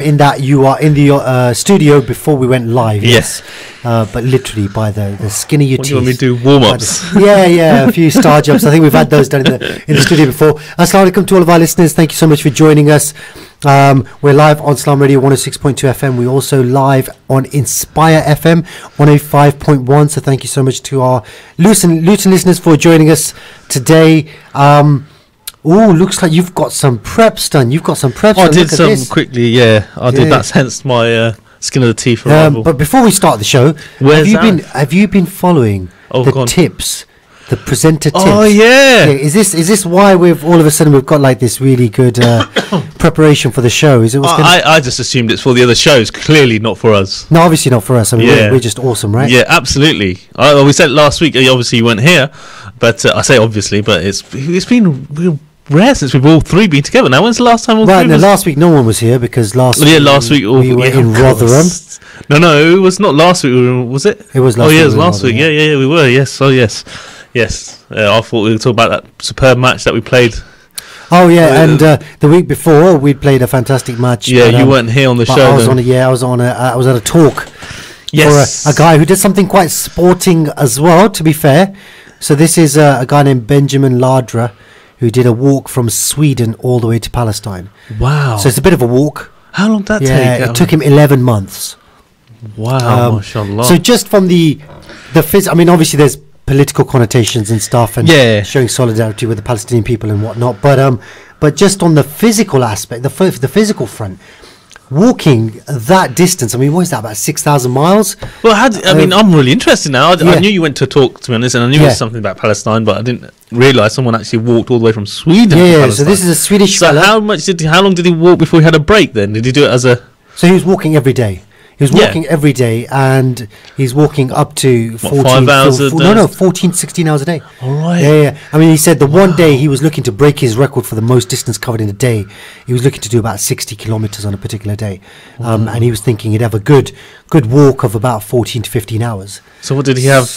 in that you are in the studio before we went live. Yes. But literally by the skin of your teeth. You want me to do warm-ups? Yeah, a few star jumps. I think we've had those done in the studio before. Assalamu alaikum to all of our listeners. Thank you so much for joining us. We're live on Salaam Radio 106.2 FM. We're also live on Inspire FM 105.1. So thank you so much to our Luton listeners for joining us today. Looks like you've got some preps done. I did some quickly, yeah. I did. That's hence my skin of the teeth arrival. But before we start the show, have you been following the tips? The presenter tips. Oh yeah. Is this why we've all of a sudden we've got like this really good preparation for the show? Is it? I just assumed it's for the other shows. Clearly not for us. No, obviously not for us. I mean, we're just awesome, right? Yeah, absolutely. We said last week. Obviously, you weren't here, but I say obviously, but it's been real rare since we've all three been together. Now, when's the last time last week no one was here because last week we were in Rotherham. No, it was not last week. Was it? It was last week. Oh yeah, it was last week. Yeah, we were. Yes. Oh yes. I thought we were talking about that superb match that we played. Oh yeah, and the week before we played a fantastic match. Yeah, but, you weren't here on the show. I was at a talk. Yes. For a guy who did something quite sporting as well, to be fair. So this is a guy named Benjamin Ladra who did a walk from Sweden all the way to Palestine. Wow. So it's a bit of a walk. How long did that take? Yeah, it took him 11 months. Wow, mashallah. So just from the I mean, obviously there's political connotations and stuff and showing solidarity with the Palestinian people and whatnot. But just on the physical aspect, the physical front, walking that distance, I mean, what is that, about 6,000 miles? Well, I'm really interested now. I knew you went to talk, to be honest, and I knew it was something about Palestine, but I didn't realise someone actually walked all the way from Sweden to Palestine. So this is a Swedish fella. So how long did he walk before he had a break then? Did he do it as a... So he was walking every day. He was walking every day, and he's walking up to 5 hours a day? 14, 16 hours a day. All right. Yeah. I mean, he said the one day he was looking to break his record for the most distance covered in a day. He was looking to do about 60 kilometers on a particular day. And he was thinking he'd have a good walk of about 14 to 15 hours. So what did he have?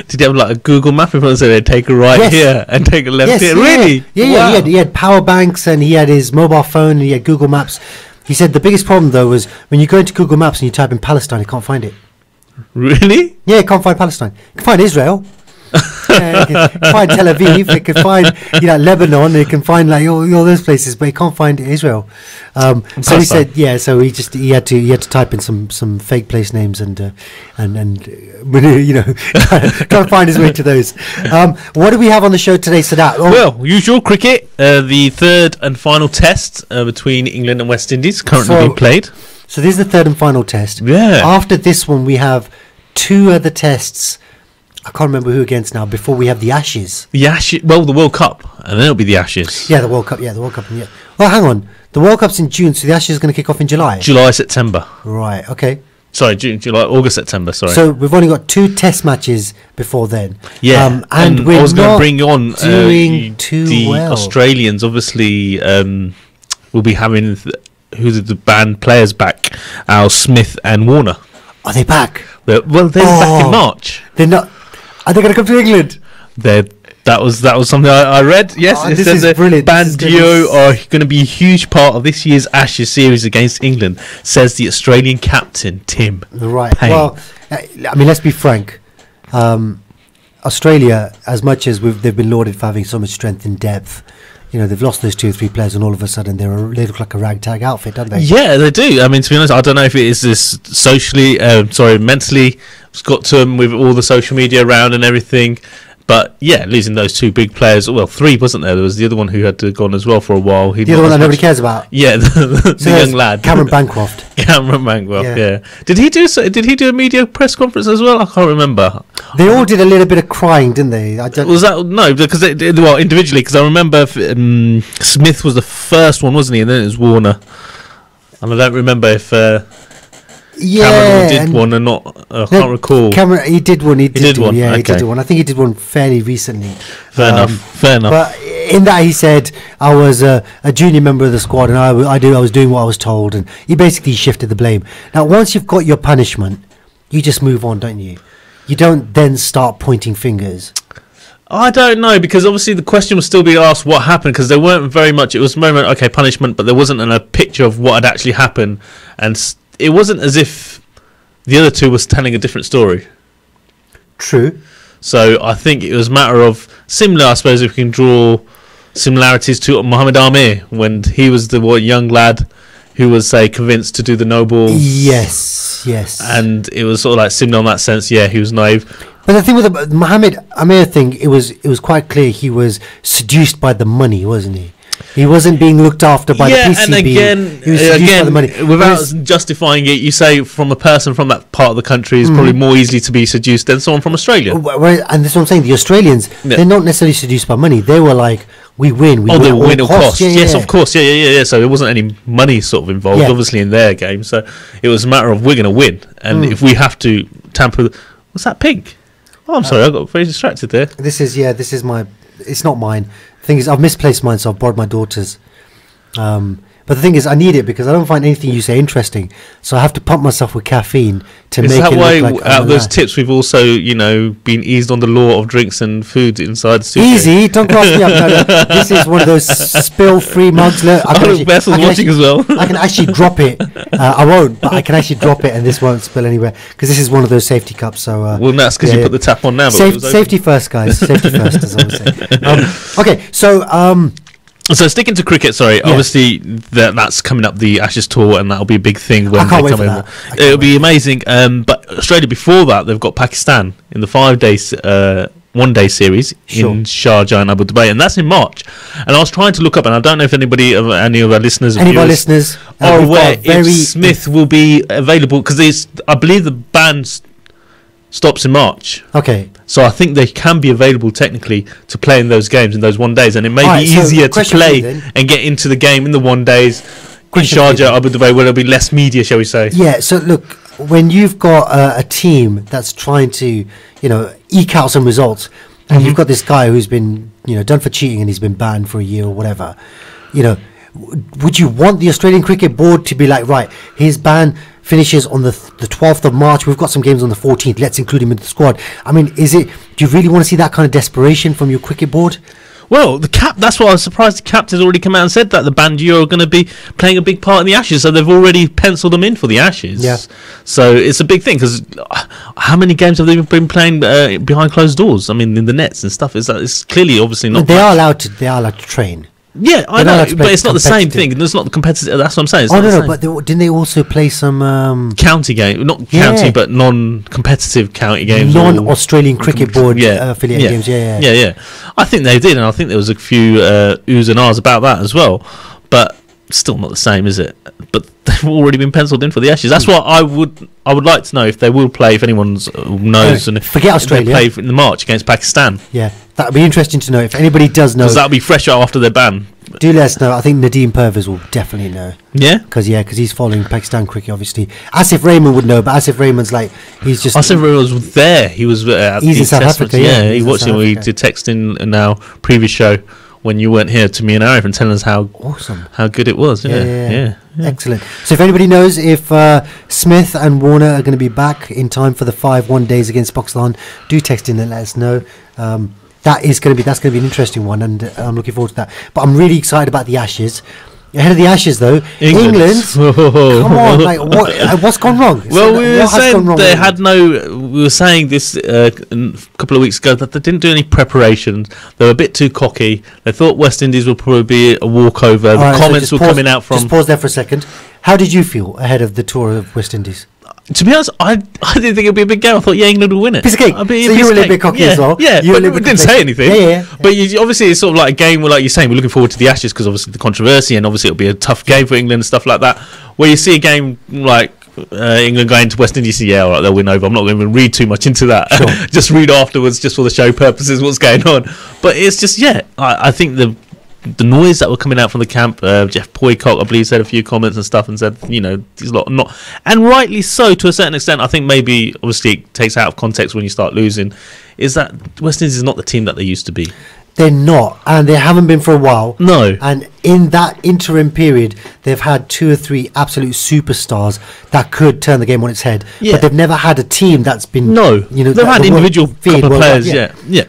Did he have like a Google map in front of him? Take a right here and take a left here? Really? Yeah. Wow. He had power banks, and he had his mobile phone, and he had Google Maps. He said the biggest problem, though, was when you go into Google Maps and you type in Palestine, you can't find it. Really? Yeah, you can't find Palestine. You can find Israel. You can find Tel Aviv. You can find Lebanon. You can find like all those places, but you can't find Israel. So he said, So he had to type in some fake place names and trying to find his way to those. What do we have on the show today, Sadat? Well, usual cricket. The third and final test between England and West Indies currently being played. So this is the third and final test. Yeah. After this one, we have two other tests. I can't remember who against now. Before we have the Ashes. The Ashes. Well, the World Cup, and then it'll be the Ashes. Yeah, the World Cup. Yeah. Well, hang on. The World Cup's in June, so the Ashes is going to kick off in July. September. Right. Okay. Sorry, June, July, August, September. Sorry. So we've only got two Test matches before then. Yeah, and we're I was going to bring on doing too the well. Australians. Obviously, will be having the band players back. Al Smith and Warner. Are they back? They're back in March. They're not. Are they going to come to England? That was something I read. Yes, this is brilliant. Band duo are going to be a huge part of this year's Ashes series against England, says the Australian captain Tim. Right. Payne. Well, I mean, let's be frank. Australia, as much as they've been lauded for having so much strength and depth, they've lost those 2 or 3 players, and all of a sudden they look like a ragtag outfit, don't they? Yeah, they do. I mean, to be honest, I don't know if it is this mentally, it's got to them with all the social media around and everything. But yeah, losing those 2 big players. Well, 3 wasn't there? There was the other one who had gone as well for a while. The other one that nobody cares about. Yeah, the young lad, Cameron Bancroft. Yeah. Did he do a media press conference as well? I can't remember. They all did a little bit of crying, didn't they? Was that no? Because individually, because I remember Smith was the first one, wasn't he? And then it was Warner. And I don't remember if. Cameron did one or not. I can't recall. Cameron, he did one. He did one. Yeah, okay. He did one. I think he did one fairly recently. Fair enough. But in that, he said, "I was a junior member of the squad, and I was doing what I was told." And he basically shifted the blame. Now, once you've got your punishment, you just move on, don't you? You don't then start pointing fingers. I don't know, because obviously the question was still being asked what happened, because there weren't very much. It was very much, okay, punishment, but there wasn't a picture of what had actually happened, and it wasn't as if the other two was telling a different story. True. So I think it was a matter of similar, I suppose, if we can draw similarities to Mohamed Amir when he was the young lad who was, say, convinced to do the no balls. Yes. And it was sort of like similar in that sense. Yeah, he was naive. But the thing with the Mohamed Amir thing, it was quite clear he was seduced by the money, wasn't he? He wasn't being looked after by the PCB. Yeah, and he was seduced by the money. Without justifying it, you say from a person from that part of the country is probably more easily to be seduced than someone from Australia. And that's what I'm saying. The Australians, they're not necessarily seduced by money. They were like, we win. They win at cost. Yes, of course. Yeah. So there wasn't any money sort of involved, obviously, in their game. So it was a matter of, we're going to win. And if we have to tamper... What's that, pink? Oh, I'm sorry, I got very distracted there. This is my... It's not mine. The thing is, I've misplaced mine, so I've borrowed my daughter's. But the thing is, I need it because I don't find anything you say interesting. So I have to pump myself with caffeine to make it look like... Is that why, out of those tips, we've also, been eased on the law of drinks and food inside the studio? Easy, don't cross me up. No. This is one of those spill-free mugs. Look, Bessel's watching as well. I can actually drop it. I won't, but I can actually drop it and this won't spill anywhere because this is one of those safety cups. So well, that's because you put the tap on now. Safety first, guys. Safety first, as I always say. Okay, so... So sticking to cricket, obviously that's coming up, the Ashes tour, and that'll be a big thing when I can't they wait come for over. that. It'll be amazing. But Australia, before that, they've got Pakistan in the 5 days, 1 day series in Sharjah and Abu Dhabi, and that's in March. And I was trying to look up, and I don't know if any of our listeners, are aware if Smith will be available, because I believe the ban stops in March. Okay. So I think they can be available technically to play in those games in those 1 days, and it may be easier to play and get into the game in the 1 days in Sharjah, Abu Dhabi, where there'll be less media, shall we say? Yeah. So look, when you've got a team that's trying to, eke out some results, and you've got this guy who's been, done for cheating and he's been banned for a year or whatever, would you want the Australian Cricket Board to be like, right, his ban finishes on the 12th of March, we've got some games on the 14th, let's include him in the squad? I mean, do you really want to see that kind of desperation from your cricket board? Well, that's why I was surprised the captain's already come out and said that the Bandido are going to be playing a big part in the Ashes, so they've already penciled them in for the Ashes. Yeah. So it's a big thing, because how many games have they been playing behind closed doors? I mean, in the nets and stuff. It's clearly, obviously not. They are allowed to train. Yeah, I know, but it's not the same thing. It's not the competitive. That's what I'm saying. But didn't they also play some county game? Not county, but non-competitive county games. Non-Australian Cricket Board affiliate games. Yeah. I think they did, and I think there was a few oohs and ahs about that as well. But still not the same, is it? But they've already been penciled in for the Ashes. That's what I would like to know, if they will play, if anyone knows, and forget Australia, they play in the March against Pakistan. Yeah, that would be interesting to know if anybody does know. Because that'll be fresh after their ban. Do let us know. I think Nadeem Pervez will definitely know. Yeah? Because he's following Pakistan cricket, obviously. Asif Raymond would know, but Asif Raymond's Asif Raymond was there. He was at he's in South Africa, he watched it. We did texting in our previous show when you weren't here to me and Arif and telling us how awesome, how good it was. Yeah. Excellent. So if anybody knows if Smith and Warner are going to be back in time for the 5 1 days against Pakistan, do text in and let us know. That's going to be an interesting one, and I'm looking forward to that. But I'm really excited about the Ashes. Ahead of the Ashes, though, England. Come on, what's gone wrong? Well, we were saying this a couple of weeks ago that they didn't do any preparations. They were a bit too cocky. They thought West Indies would probably be a walkover. The comments were coming out from. Just pause there for a second. How did you feel ahead of the tour of West Indies? To be honest, I didn't think it would be a big game. I thought England would win it. Piece of cake. So you were a little bit cocky as well. Yeah, but we didn't say anything. Yeah. But obviously, it's sort of like a game where, like you're saying, we're looking forward to the Ashes because obviously the controversy, and obviously it'll be a tough game for England and stuff like that. Where you see a game like England going to West Indies, all right, they'll win over. I'm not going to read too much into that. Sure. Just read afterwards, just for the show purposes, what's going on. But it's just, I think the noise that were coming out from the camp, Jeff Poycock, I believe, said a few comments and stuff and said, these lot not, and rightly so to a certain extent. I think maybe, obviously, it takes out of context when you start losing, is that West Indies is not the team that they used to be. They're not, and they haven't been for a while. No. And in that interim period, they've had 2 or 3 absolute superstars that could turn the game on its head. Yeah. But they've never had a team that's been... No. They've had individual couple of players, yeah.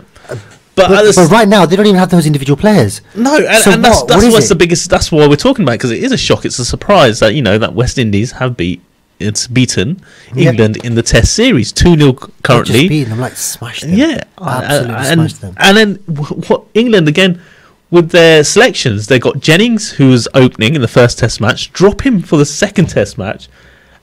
but right now they don't even have those individual players. No, and that's what's the biggest. That's why we're talking about, because it is a shock. It's a surprise that that West Indies have beaten England in the Test series 2-0 currently. Just beaten them, like smashed them. Yeah, absolutely smashed them. And then what England again with their selections? They got Jennings, who was opening in the first Test match, drop him for the second Test match,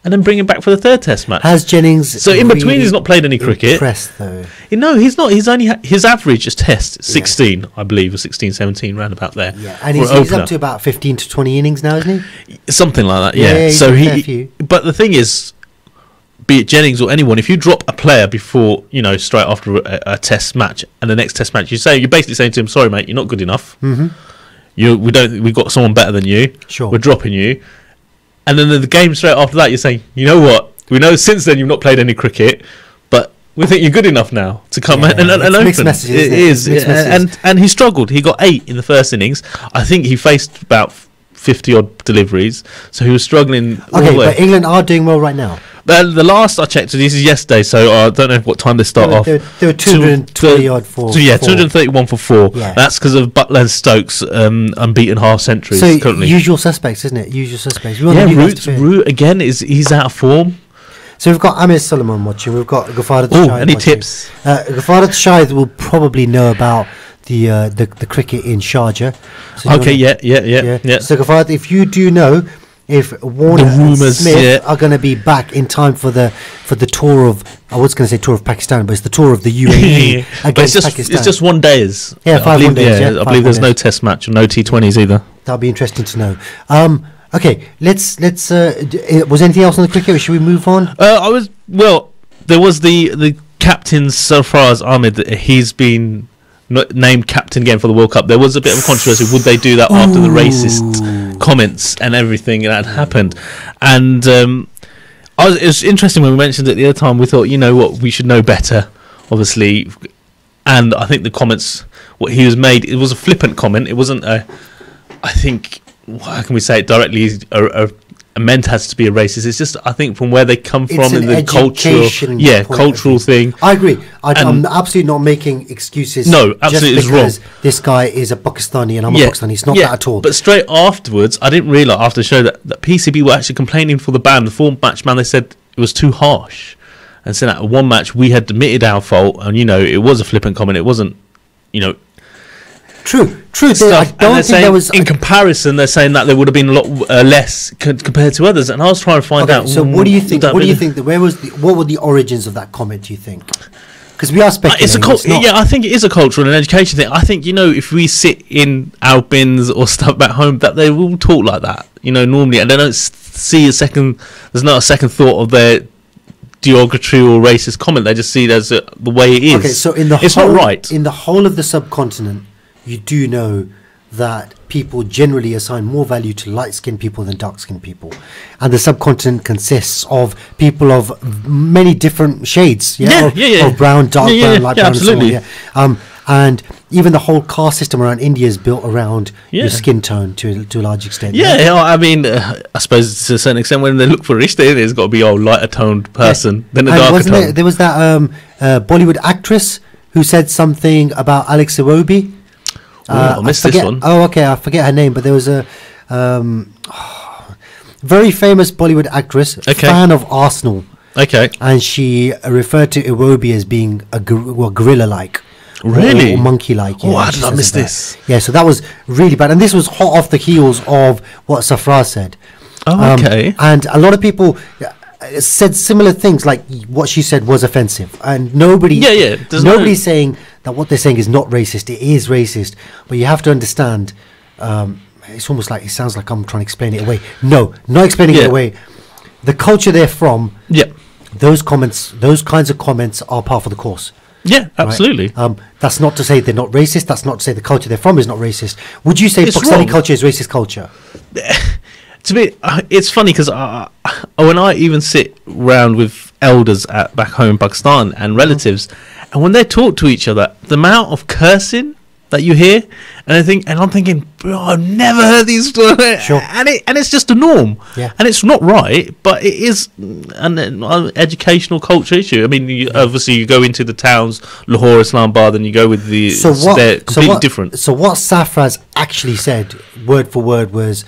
and then bring him back for the third Test match. Has Jennings? So in between, he's not played any cricket. Impressed though. No, he's not. He's only his average is Test 16, I believe, or 16, 17, round about there. Yeah, and he's up to about 15 to 20 innings now, isn't he? Something like that. Yeah. So but the thing is, be it Jennings or anyone, if you drop a player before straight after a Test match and the next Test match, you're basically saying to him, "Sorry, mate, you're not good enough. Mm-hmm. We've got someone better than you. Sure, we're dropping you." And then the game straight after that, you're saying, "You know what? We know since then you've not played any cricket, but we think you're good enough now to come and open." Mixed messages, it is, and he struggled. He got 8 in the first innings. I think he faced about 50 odd deliveries, so he was struggling. Okay, but England are doing well right now. The last I checked, this is yesterday, so I don't know what time they start off. They were 220 odd for. So 231 for 4. Yeah. That's because of Butler and Stokes' unbeaten half centuries. So currently. Usual suspects, isn't it? Usual suspects. Root again he's out of form. So we've got Amir Suleiman watching. We've got Ghaffar Shahid. Any tips? Ghaffar Shahid will probably know about the cricket in Sharjah. So okay, yeah. So Ghaffar, if you do know if Warner and Smith are going to be back in time for the tour of, I was going to say tour of Pakistan, but it's the tour of the UAE against Pakistan. It's just 1 days. Yeah, 5 1 days. I believe there's no Test match or no T20s either. That'll be interesting to know. Okay, let's. Was anything else on the cricket, or should we move on? There was the captain Sarfaraz Ahmed. He's been named captain again for the World Cup. There was a bit of controversy. Would they do that after the racist comments and everything that happened? And it was interesting when we mentioned it the other time. We thought, you know what, we should know better, obviously. And I think the comments, what he was made, it was a flippant comment. It wasn't I think, how can we say it directly? Meant has to be a racist. It's just, I think, from where they come from in the cultural thing. I agree. I'm absolutely not making excuses. No, absolutely, just because wrong. This guy is a Pakistani and I'm a Pakistani. It's not that at all. But straight afterwards, I didn't realise after the show that PCB were actually complaining for the ban. The 4-match ban, they said it was too harsh, and said that one match we had admitted our fault, and it was a flippant comment. It wasn't, True. I don't think there was. In comparison, they're saying that there would have been a lot less compared to others, and I was trying to find out. So, what do you think? What do you think? What were the origins of that comment? Do you think? Because we are speculating. I think it is a cultural and education thing. I think if we sit in our bins or stuff back home, that they will talk like that. Normally, and they don't see a second. There's not a second thought of their derogatory or racist comment. They just see it as the way it is. Okay, so it's not right. In the whole of the subcontinent, you do know that people generally assign more value to light-skinned people than dark-skinned people, and the subcontinent consists of people of many different shades, of brown, dark brown, light brown, absolutely. And so on, and even the whole caste system around India is built around your skin tone to a large extent. I mean, I suppose to a certain extent, when they look for Rishta, it's got to be a lighter toned person than a darker tone. There was that Bollywood actress who said something about Alex Iwobi. I missed this one. Oh, okay, I forget her name, but there was a very famous Bollywood actress, fan of Arsenal. Okay. And she referred to Iwobi as being a gorilla-like. Really? Or monkey-like. Yeah, how did I miss this? Yeah, so that was really bad. And this was hot off the heels of what Safra said. Oh, okay. And a lot of people said similar things, like what she said was offensive. And nobody's saying that what they're saying is not racist. It is racist. But you have to understand, it's almost like, it sounds like I'm trying to explain it away. No, not explaining it away. The culture they're from, those kinds of comments are part of the course. Yeah, absolutely. Right? That's not to say they're not racist. That's not to say the culture they're from is not racist. Would you say Pakistani culture is racist culture? To me, it's funny because when I even sit round with elders back home in Pakistan and relatives, and when they talk to each other, the amount of cursing that you hear, and I'm thinking, bro, I've never heard these stories, Sure. and it's just a norm, Yeah. and it's not right, but it is an educational culture issue. I mean, obviously you go into the towns, Lahore, Islamabad, and you go with the they're completely different. So what Safraz actually said, word for word, was.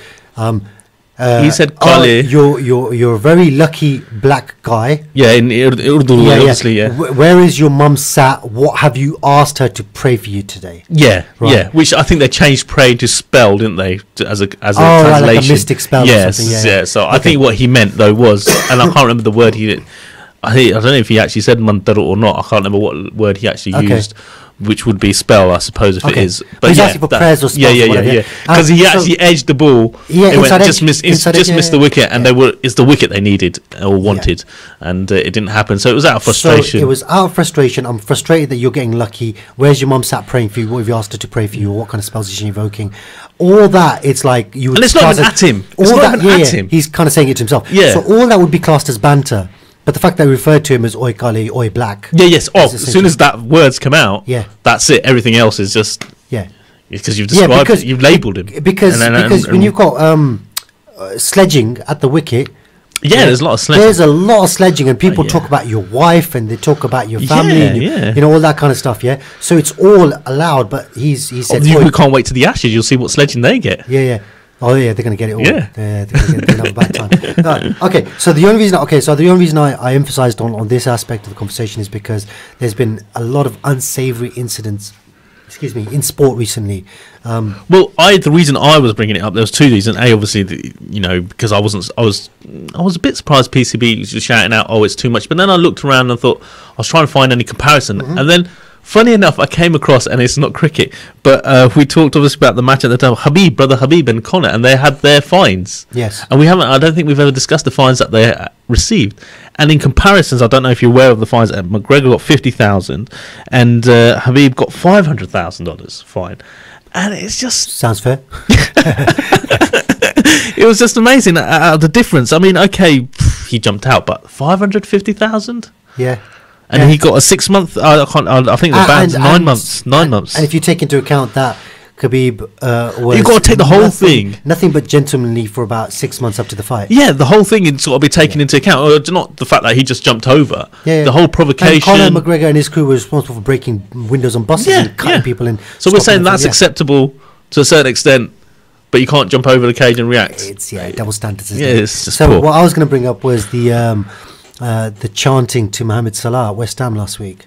He said, "Kale." You're a very lucky black guy. Yeah, in Urdu, obviously, yeah. Where is your mum sat? What have you asked her to pray for you today? Yeah, Right. yeah. Which I think they changed "pray" to "spell," didn't they? As a Right, translation, like a mystic spell or yes, something. yeah. So I think what he meant though was, and I can't remember the word he. I don't know if he actually said "mandar" or not. I can't remember what word he actually used. Which would be spell, I suppose, if it is. But he's yeah, asking for prayers or spells. yeah. Because he actually edged the ball. Yeah, it went, inside just missed the wicket, and it's the wicket they needed or wanted, and it didn't happen. So it was out of frustration. So it was out of frustration. I'm frustrated that you're getting lucky. Where's your mum sat praying for you? What have you asked her to pray for you? Or what kind of spells is she invoking? All that, it's like you. And it's not even at him. All it's that, not even at him. He's kind of saying it to himself. Yeah. So all that would be classed as banter. But the fact that they referred to him as Oi Kali, Oi Black. Yeah, yes. Oh, as soon as that words come out, yeah, that's it. Everything else is just because you've described it, you've labelled him. Because when you've got sledging at the wicket. Yeah, there's a lot of sledging. There's a lot of sledging, and people talk about your wife, and they talk about your family, and all that kind of stuff. Yeah, so it's all allowed. But he said, "You can't wait to the Ashes. You'll see what sledging they get." Yeah. Oh yeah, they're going to get it all. Yeah, they're going to have a bad time. Right. Okay, so the only reason I emphasised on this aspect of the conversation is because there's been a lot of unsavoury incidents. In sport recently. Well, the reason I was bringing it up, there was two reasons. A, obviously, because I was a bit surprised PCB was shouting out, "Oh, it's too much." But then I looked around and thought I was trying to find any comparison, and then. Funny enough, I came across, and it's not cricket, but we talked obviously about the match at the time. Brother Habib and Connor, and they had their fines. Yes. And I don't think we've ever discussed the fines that they received. And in comparisons, I don't know if you're aware of the fines. McGregor got $50,000, and Habib got $500,000 fine. And it's just sounds fair. It was just amazing the difference. I mean, okay, he jumped out, but 550,000. Yeah. And he got a 6 month. I think the ban's 9 months. 9 months. And if you take into account that Khabib was, you've got to take the whole thing. Nothing but gentlemanly for about 6 months up to the fight. Yeah, the whole thing has got to be taken into account. Or not the fact that he just jumped over. Yeah. The whole provocation. And Conor McGregor and his crew were responsible for breaking windows on buses and cutting people in. So we're saying that's acceptable to a certain extent, but you can't jump over the cage and react. It's double standards. It's just so poor. What I was going to bring up was the chanting to Mohamed Salah at West Ham last week.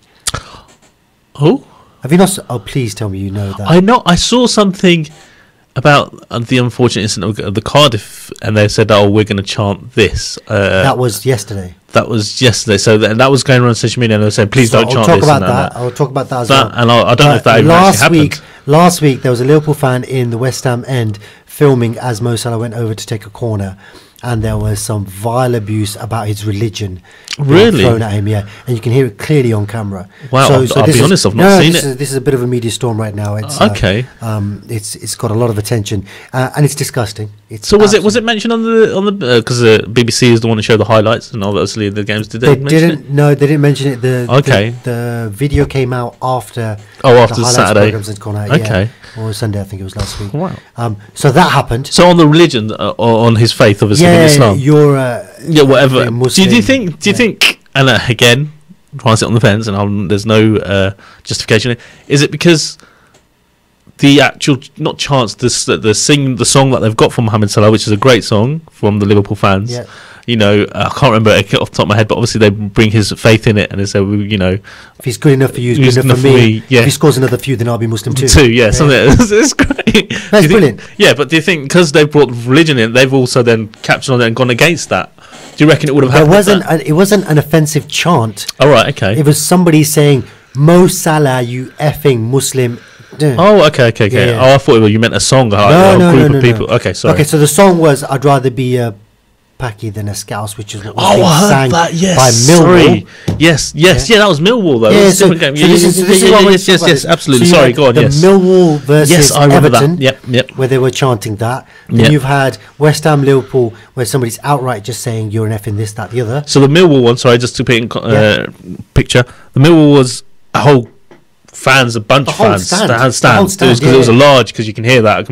Oh, have you not? Oh, please tell me you know that. I know. I saw something about the unfortunate incident of the Cardiff, and they said, "Oh, we're going to chant this." That was yesterday. So that was going around social media, and they were saying, "Please don't chant this." I'll talk about that as well. And I don't know if that even actually happened. Last week, there was a Liverpool fan in the West Ham end filming as Mo Salah went over to take a corner. And there was some vile abuse about his religion really thrown at him, and you can hear it clearly on camera. Wow, I'll be honest, I've not seen it. This is a bit of a media storm right now. It's okay. It's got a lot of attention, and it's disgusting. So was it mentioned on the because BBC is the one to show the highlights, and obviously the games did they didn't mention it. The video came out after. After Saturday. Had gone out, okay. Or Sunday, I think it was last week. Wow. So that happened. So on the religion, on his faith, obviously in Islam. Whatever. Do you think? And again, trying to sit on the fence, and there's no justification. Is it because the actual not chance the song that they've got from Mohamed Salah, which is a great song from the Liverpool fans? Yeah. I can't remember it off the top of my head, but obviously they bring his faith in it, and they say, if he's good enough for you, he's good enough for me. Yeah. If he scores another few, then I'll be Muslim too. Something. It's great. That's brilliant. But do you think because they've brought religion in, they've also then captured on it and gone against that? Do you reckon it would have happened? It wasn't an offensive chant. Oh right, okay. It was somebody saying, "Mo Salah, you effing Muslim." Oh, okay. Yeah. Oh, I thought you meant a song. No, group of people. Okay, sorry. Okay, so the song was, "I'd rather be a Paki than a Scouse," which is what was being sang that, yes. by Millwall. Yes, that was Millwall though. Yeah, Yes, absolutely. So sorry, go on. The Millwall versus Everton, that. Yep. Where they were chanting that. Then you've had West Ham Liverpool, where somebody's outright just saying you're an effing this, that, the other. So the Millwall one, sorry, just to put in picture, the Millwall was a whole fans, a bunch The of whole fans, stand. stand, The whole stand, because it was a yeah. large, because you can hear that.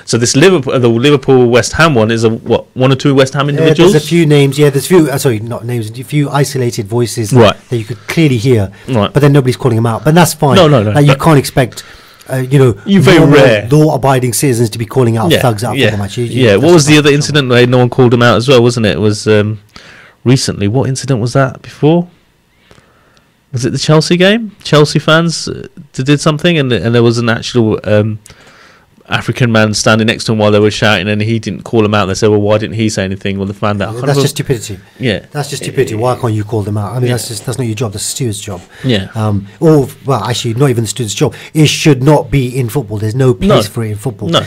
So this the Liverpool West Ham one is one or two West Ham individuals. There's a few names, there's a few, sorry, not names, a few isolated voices Right. that you could clearly hear, Right. but then nobody's calling them out. But that's fine. No. Like, you can't expect, You're very normal, rare. law-abiding citizens to be calling out thugs out of football match. What was the other incident where no one called them out as well, wasn't it? It was recently. What incident was that before? Was it the Chelsea game? Chelsea fans did something, and there was an actual African man standing next to him while they were shouting, and he didn't call them out. They said, "Well, why didn't he say anything?" Well, they found out. That's just stupidity. Yeah, that's just stupidity. Why can't you call them out? I mean, that's not your job. That's the steward's job. Yeah. Actually, not even the steward's job. It should not be in football. There's no place for it in football. No.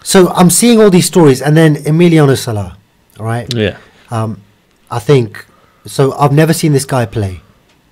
So I'm seeing all these stories, and then Emiliano Sala. All right. Yeah. I think so. I've never seen this guy play.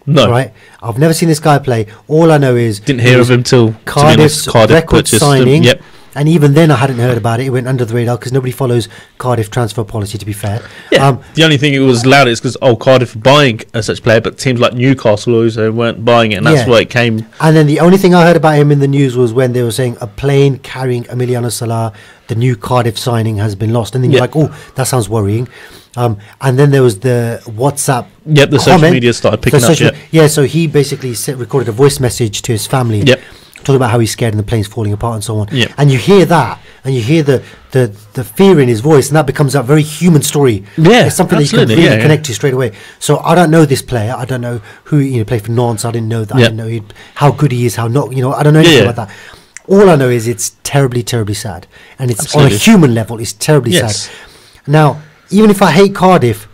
No. Right. I've never seen this guy play. All I know is didn't hear of him till Cardiff record signing. Yep. And even then, I hadn't heard about it. It went under the radar because nobody follows Cardiff transfer policy, to be fair. Yeah. The only thing it was loud is because Cardiff are buying a such player, but teams like Newcastle also weren't buying it, and that's why it came. And then the only thing I heard about him in the news was when they were saying a plane carrying Emiliano Sala, the new Cardiff signing, has been lost. And then you're like, oh, that sounds worrying. And then there was the WhatsApp. Yep, the social media started picking up. So he basically recorded a voice message to his family. Yep. Talking about how he's scared and the plane's falling apart and so on. Yep. And you hear that, and you hear the fear in his voice, and that becomes a very human story. Yeah, it's something that you can really connect to straight away. So I don't know this player. I don't know who played for Nantes. I didn't know that. I didn't know how good he is, how not. I don't know anything about that. All I know is it's terribly, terribly sad, and it's on a human level. It's terribly sad. Now, even if I hate Cardiff,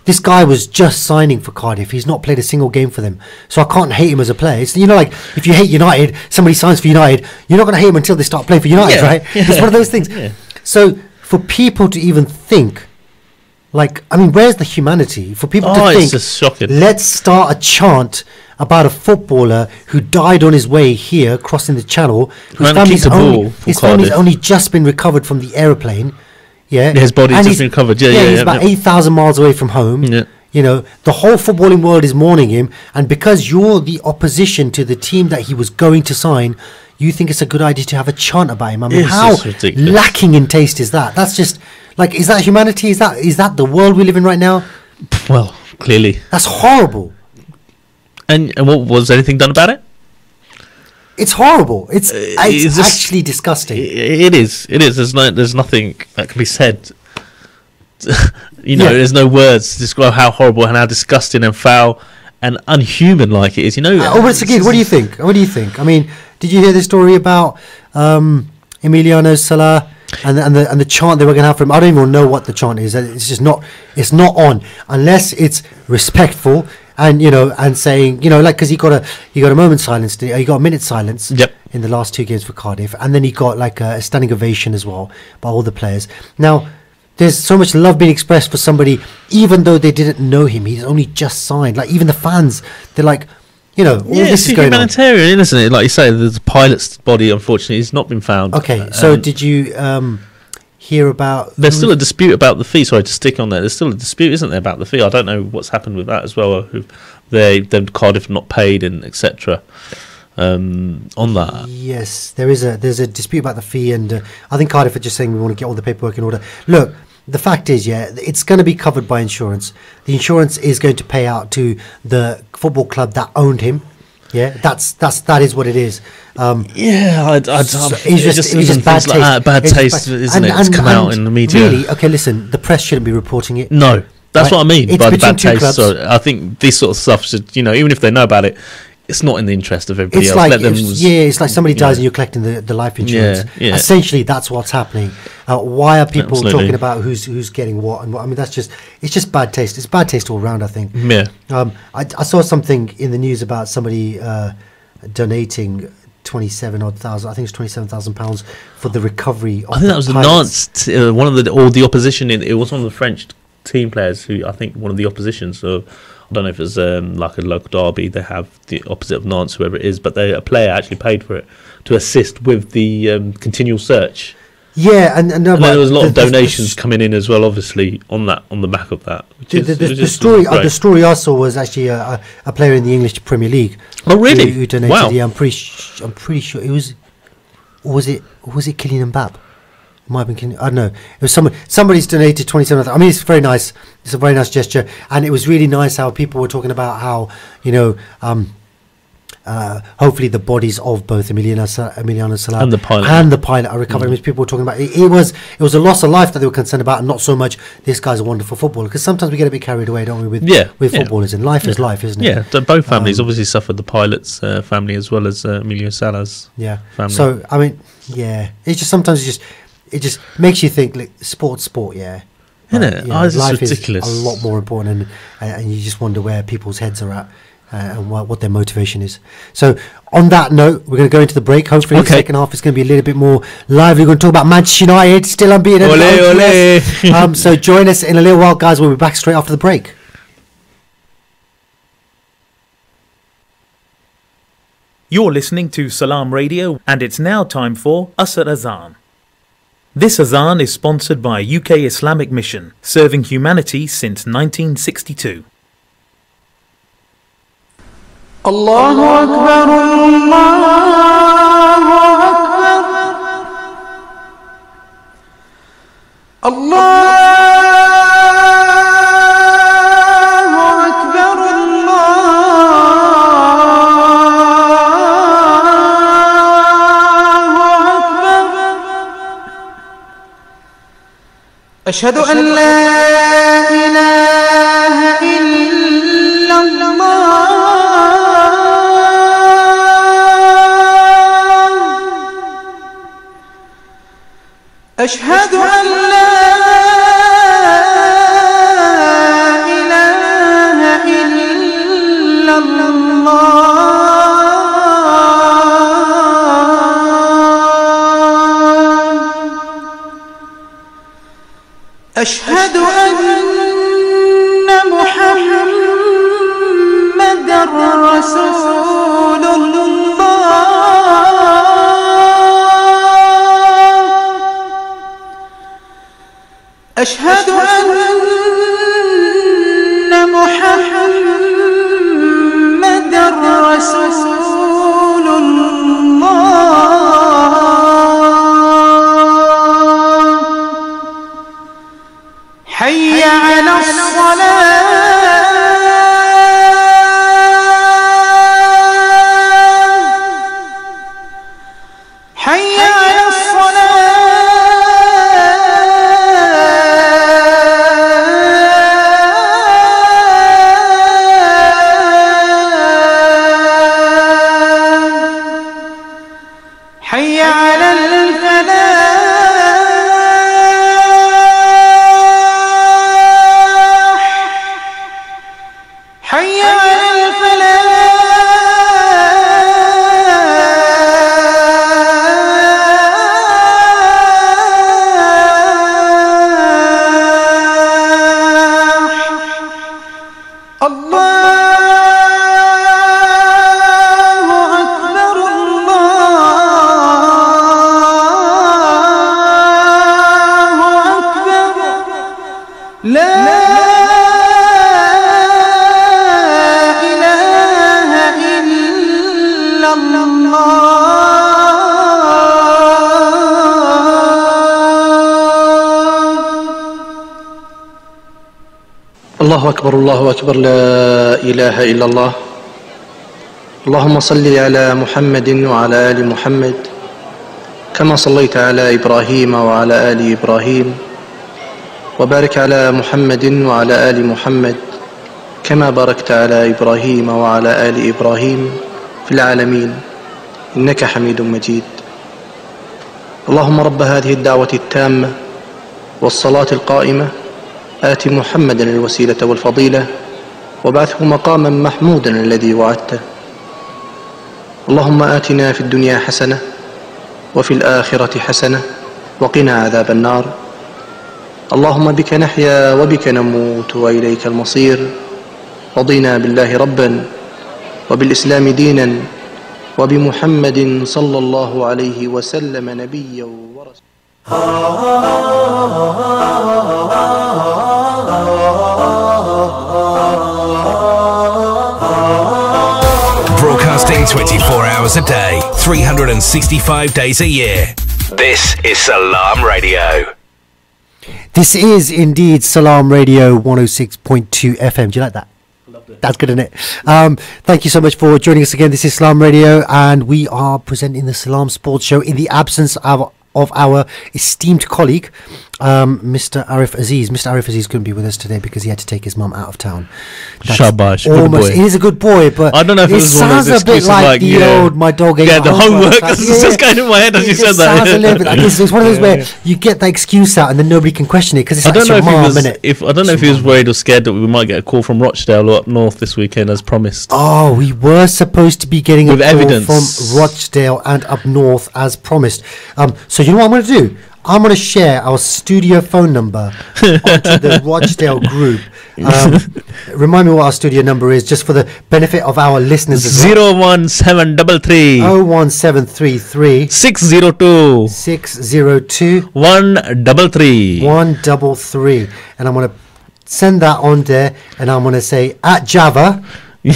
this guy was just signing for Cardiff. He's not played a single game for them. So I can't hate him as a player. It's, like if you hate United, somebody signs for United, you're not going to hate him until they start playing for United, right? Yeah. It's one of those things. Yeah. So for people to even think, where's the humanity? For people to think, it's just shocking. Let's start a chant about a footballer who died on his way here, crossing the channel, whose family's only just been recovered from the aeroplane. Yeah, his body's just been recovered. He's about 8,000 miles away from home. Yeah. The whole footballing world is mourning him, and because you're the opposition to the team that he was going to sign, you think it's a good idea to have a chant about him. I mean, how lacking in taste is that? That's just is that humanity? Is that the world we live in right now? Well, clearly, that's horrible. And what was anything done about it? It's horrible. It's actually disgusting. It is. There's nothing that can be said. There's no words to describe how horrible and how disgusting and foul and unhuman like it is. Once again, what do you think? I mean, did you hear the story about Emiliano Sala and the chant they were going to have for him? I don't even know what the chant is. It's just not. It's not on unless it's respectful. And saying, because he got a moment's silence, he got a minute's silence in the last two games for Cardiff, and then he got a standing ovation as well by all the players. Now, there's so much love being expressed for somebody, even though they didn't know him. He's only just signed. Even the fans, they're all this is going on. It's humanitarian, isn't it? Like you say, the pilot's body, unfortunately, has not been found. Okay, so did you hear about... There's still a dispute about the fee. Sorry to stick on there. There's still a dispute, isn't there, about the fee? I don't know what's happened with that as well. Then Cardiff not paid and etc. On that. Yes, there's a dispute about the fee, and I think Cardiff are just saying we want to get all the paperwork in order. Look, the fact is, it's going to be covered by insurance. The insurance is going to pay out to the football club that owned him. Yeah, that is what it is. It's just bad taste. Bad taste, isn't it? It's come out in the media. Really, okay. Listen, the press shouldn't be reporting it. No, that's what I mean by the bad taste. So I think this sort of stuff should, even if they know about it, it's not in the interest of everybody else. It's like somebody dies and you're collecting the life insurance. Yeah. Essentially, that's what's happening. Why are people talking about who's getting what and what? I mean, it's just bad taste. It's bad taste all around, I think. Yeah. I saw something in the news about somebody donating 27,000. I think it's £27,000 for the recovery. I think that was the Nantes, one of the opposition. It was one of the French team players who I think one of the opposition. So I don't know if it's like a local derby. They have the opposite of Nantes, whoever it is, but a player actually paid for it to assist with the continual search. Yeah, and then there was a lot of donations coming in as well, obviously on the back of that. The story I saw was actually a player in the English Premier League. Oh, really? Who donated? Wow. Yeah, I'm pretty sure it was. Or was it Kylian Mbappe? It might have been. I don't know. It was somebody's donated 27. I mean, it's very nice. It's a very nice gesture, and it was really nice how people were talking about how hopefully the bodies of both Emiliano Salaam and the pilot are recovered. I mean, people were talking about it was a loss of life that they were concerned about, and not so much this guy's a wonderful footballer, because sometimes we get a bit carried away, don't we, with footballers, and life is life, isn't it? Yeah, both families obviously suffered, the pilot's family as well as Emilio Sala's family. So I mean, it's just sometimes it just makes you think, like, sport, yeah. Isn't it? Life ridiculous. Is a lot more important, and you just wonder where people's heads are at. And what their motivation is. So on that note, we're going to go into the break. Hopefully the second half is going to be a little bit more lively. We're going to talk about Manchester United, still unbeaten. Ole. So join us in a little while, guys. We'll be back straight after the break. You're listening to Salaam Radio, and it's now time for Asr Azan. This Azan is sponsored by UK Islamic Mission, serving humanity since 1962. الله أكبر الله أكبر الله أكبر الله أكبر أشهد أن لا إله إلا الله أشهد أن لا إله إلا الله أشهد أن محمدًا رسول الله أشهد أن محمدًا رسول الله حي على الصلاة حي على الصلاة حي على الفلاح حي على الفلاح الله أكبر الله أكبر لا إله إلا الله الله أكبر الله أكبر لا إله إلا الله. اللهم صل على محمد وعلى آل محمد كما صليت على إبراهيم وعلى آل إبراهيم، وبارك على محمد وعلى آل محمد كما باركت على إبراهيم وعلى آل إبراهيم في العالمين إنك حميد مجيد. اللهم رب هذه الدعوة التامة والصلاة القائمة آت محمدا الوسيلة والفضيلة وابعثه مقاما محمودا الذي وعدته. اللهم آتنا في الدنيا حسنة وفي الآخرة حسنة وقنا عذاب النار. اللهم بك نحيا وبك نموت وإليك المصير. رضينا بالله ربا وبالإسلام دينا وبمحمد صلى الله عليه وسلم نبيا ورسولا. Broadcasting 24 hours a day, 365 days a year. This is Salaam Radio. This is indeed Salaam Radio 106.2 FM. Do you like that? That's good, isn't it? Thank you so much for joining us again. This is Salaam Radio, and we are presenting the Salaam Sports Show in the absence of our esteemed colleague, Mr. Arif Aziz. Mr. Arif Aziz couldn't be with us today because he had to take his mum out of town. Shabash, good boy. He is a good boy, but I don't know if it was one of sounds those a bit excuses like like, the yeah. old "my dog ate Yeah, my the homework. Like, It's just going in my head as you said that. Sounds a little bit like this. It's one of those where you get the excuse out and then nobody can question it because it's I don't know your if he mum, was. innit? I don't know if he was worried or scared that we might get a call from Rochdale or up north this weekend as promised. Oh, we were supposed to be getting a With call evidence. from Rochdale and up north as promised. So you know what I'm going to do? I'm going to share our studio phone number onto the Rochdale group. Remind me what our studio number is, just for the benefit of our listeners. 01733 01733 602 602 133. 133. And I'm going to send that on there, and I'm going to say at Java. You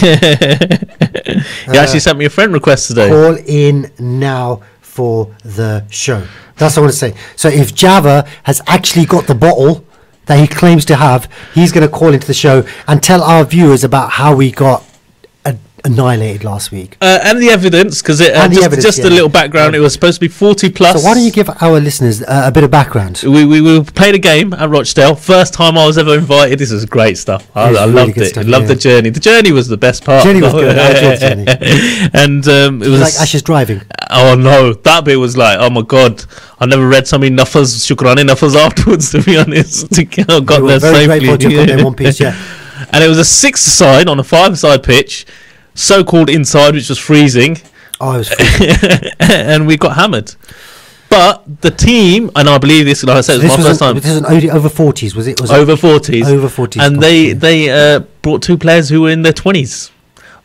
actually sent me a friend request today. Call in now for the show. That's what I want to say. So if Java has actually got the bottle that he claims to have, he's going to call into the show and tell our viewers about how we got annihilated last week. And the evidence, because just a little background, it was supposed to be 40 plus. So why don't you give our listeners a bit of background? We played a game at Rochdale. First time I was ever invited. This was great stuff. I really loved good it. stuff, Loved yeah. the journey. The journey was the best part. Journey was good. I enjoyed the journey. And it was Like Ash's driving. Oh no, that bit was like, oh my god, I never read so many nuffers, shukrani nuffers afterwards, to be honest. I got We there were very grateful to safely. have got there in one piece, yeah. And it was a 6-side on a 5-side pitch, so-called inside, which was freezing, Oh, it was fun. and we got hammered. But the team, and I believe this, like I said, it was my first time. This was an over 40s, was it? Over 40s. Over 40s. And they brought 2 players who were in their 20s.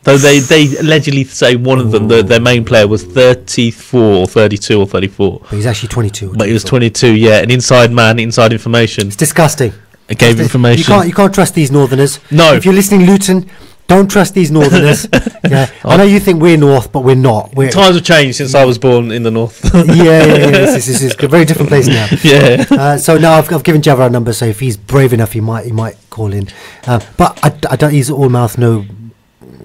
Though they allegedly say one of them, their main player, was 34 or 32 or 34. But he's actually 22. But he was 22, yeah. An inside man, inside information. It's disgusting. It gave information. You can't trust these northerners. No. If you're listening, Luton, don't trust these northerners. Yeah. I know you think we're north, but we're not. Times have changed since I was born in the north. Yeah. This is a very different place now. Yeah. So now I've given Java a number, so if he's brave enough, he might call in. But I don't. He's all mouth, no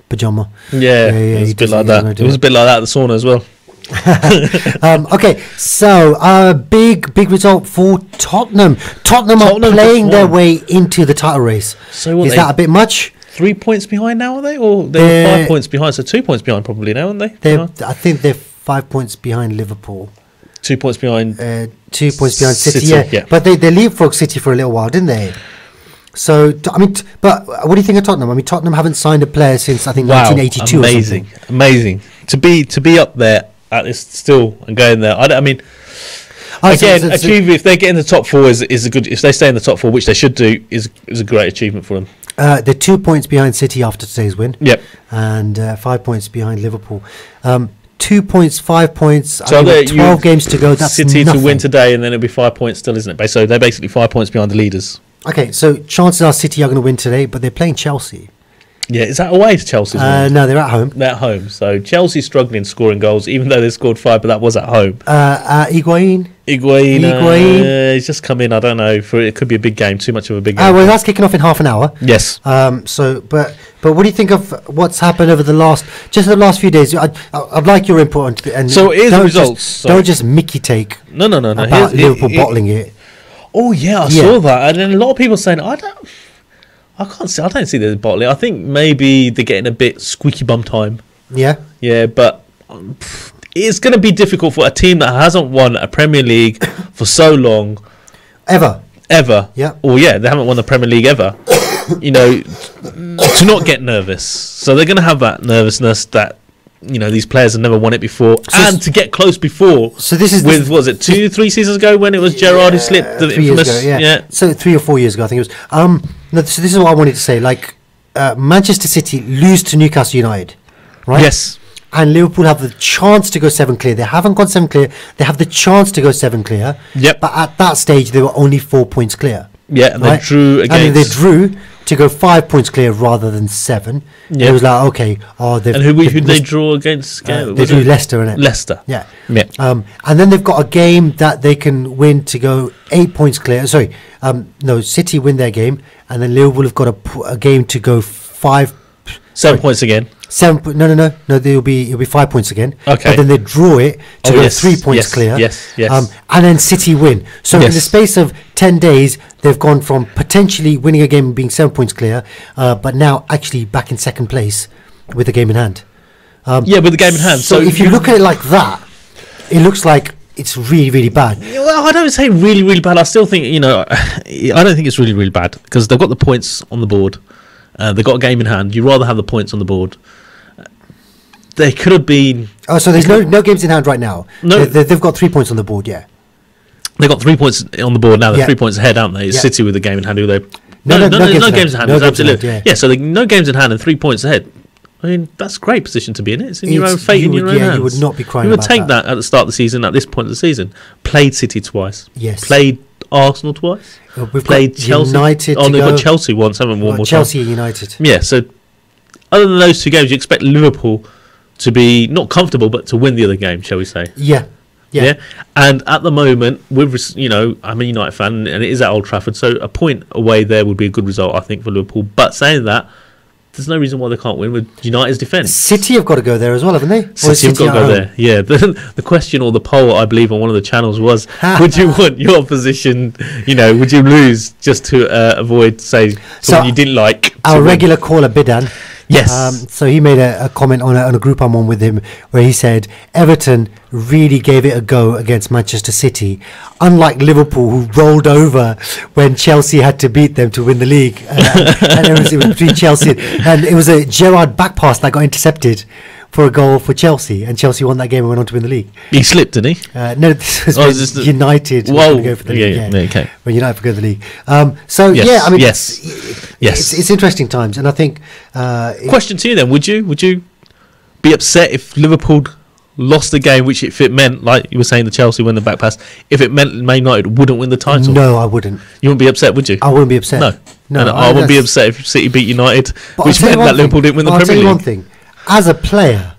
pajama. Yeah, it was a bit like that. It was a bit like that at the sauna as well. Okay, so big result for Tottenham. Tottenham are playing their way into the title race. So is that a bit much? 3 points behind now, are they? Or they're 5 points behind, so 2 points behind probably now, aren't they? I think they're 5 points behind Liverpool. 2 points behind. 2 points behind City, yeah. But they leapfrogged City for a little while, didn't they? So, I mean, but what do you think of Tottenham? I mean, Tottenham haven't signed a player since, I think, 1982 amazing, or something. Amazing. To be up there at this still and going there. I mean, again, if they get in the top 4 is a good. If they stay in the top 4, which they should do, is a great achievement for them. They're 2 points behind City after today's win. Yep. And 5 points behind Liverpool. 2 points, 5 points. So with 12 games to go. That's City nothing. to win today, and then it'll be 5 points still, isn't it? So they're basically 5 points behind the leaders. Okay, so chances are City are going to win today, but they're playing Chelsea. Yeah, is that away to Chelsea? No, they're at home. They're at home. So Chelsea's struggling scoring goals, even though they scored 5, but that was at home. Higuain. He's just come in. I don't know. It could be a big game. Too much of a big game. Well, that's kicking off in half an hour. Yes. But what do you think of what's happened over the last few days? I'd like your input. And so here's the results. Don't just Mickey take. No. About Liverpool bottling it. Oh yeah, I saw that, and then a lot of people saying I don't see the bottling. I think maybe they're getting a bit squeaky bum time. Yeah, but it's going to be difficult for a team that hasn't won a Premier League for so long. Ever. Yeah. Oh yeah, they haven't won the Premier League ever. To not get nervous. So they're going to have that nervousness that these players have never won it before, and to get close before. So this is what was it 2-3 seasons ago when it was Gerrard who slipped the 3 infamous. years ago, So 3 or 4 years ago, I think it was. No, so this is what I wanted to say. Like Manchester City lose to Newcastle United, right? Yes. and Liverpool have the chance to go 7 clear. They haven't gone 7 clear. They have the chance to go 7 clear. Yep. But at that stage, they were only 4 points clear. Yeah, and they drew against. And they drew to go 5 points clear rather than 7. Yeah. It was like, okay, and who did they draw against? They drew Leicester, innit? Leicester. Yeah. Yeah. And then they've got a game that they can win to go 8 points clear. Sorry, no, City win their game, and then Liverpool have got a game to go 7 points again. No. It'll be 5 points again. Okay. But then they draw it to go 3 points clear. Yes. And then City win. So in the space of 10 days, they've gone from potentially winning a game and being 7 points clear, but now actually back in second place with the game in hand. With the game in hand. So if you look at it like that, it looks like it's really, really bad. Well, I don't say really, really bad. I still think, I don't think it's really, really bad because they've got the points on the board. They've got a game in hand. You'd rather have the points on the board. They could have been... Oh, so there's no games in hand right now. No. They've got 3 points on the board, yeah. They've got 3 points on the board now. They're 3 3 points ahead, aren't they? It's City with the game in hand. No games in hand. No Absolutely. Yeah, so no games in hand and 3 points ahead. I mean, that's a great position to be in. It's in your own fate, in your own hands. You would not be crying about that. You would take that at the start of the season, at this point of the season. Played City twice. Yes. Played Arsenal twice. We've played got Chelsea. United. They've got Chelsea once, haven't we? One more Chelsea time. United. Yeah, so other than those 2 games, you expect Liverpool to be not comfortable, but to win the other game, shall we say? Yeah. And at the moment, I'm a United fan, and it is at Old Trafford, so a point away there would be a good result, I think, for Liverpool. But saying that, there's no reason why they can't win with United's defence. City have got to go there as well, haven't they? City have got to go there. Yeah. The question or the poll, I believe, on one of the channels was: would you want your position? Would you lose just to avoid, say, someone you didn't like? Our regular caller Bidan. Yes. So he made a comment on a group I'm on with him where he said Everton really gave it a go against Manchester City, unlike Liverpool, who rolled over when Chelsea had to beat them to win the league. And it was between Chelsea, and it was a Gerrard back pass that got intercepted for a goal for Chelsea, and Chelsea won that game and went on to win the league. He slipped, didn't he? No, this was United. Whoa. Go for the league. Okay. When United go for the league. It's interesting times, and I think. Question to you then: Would you be upset if Liverpool lost the game, which if it meant, like you were saying, the Chelsea win the back pass, if it meant Man United wouldn't win the title? No, I wouldn't. You wouldn't be upset, would you? I wouldn't be upset. No, I wouldn't be upset if City beat United, which meant that Liverpool didn't win the Premier League. I'll tell you one thing. As a player,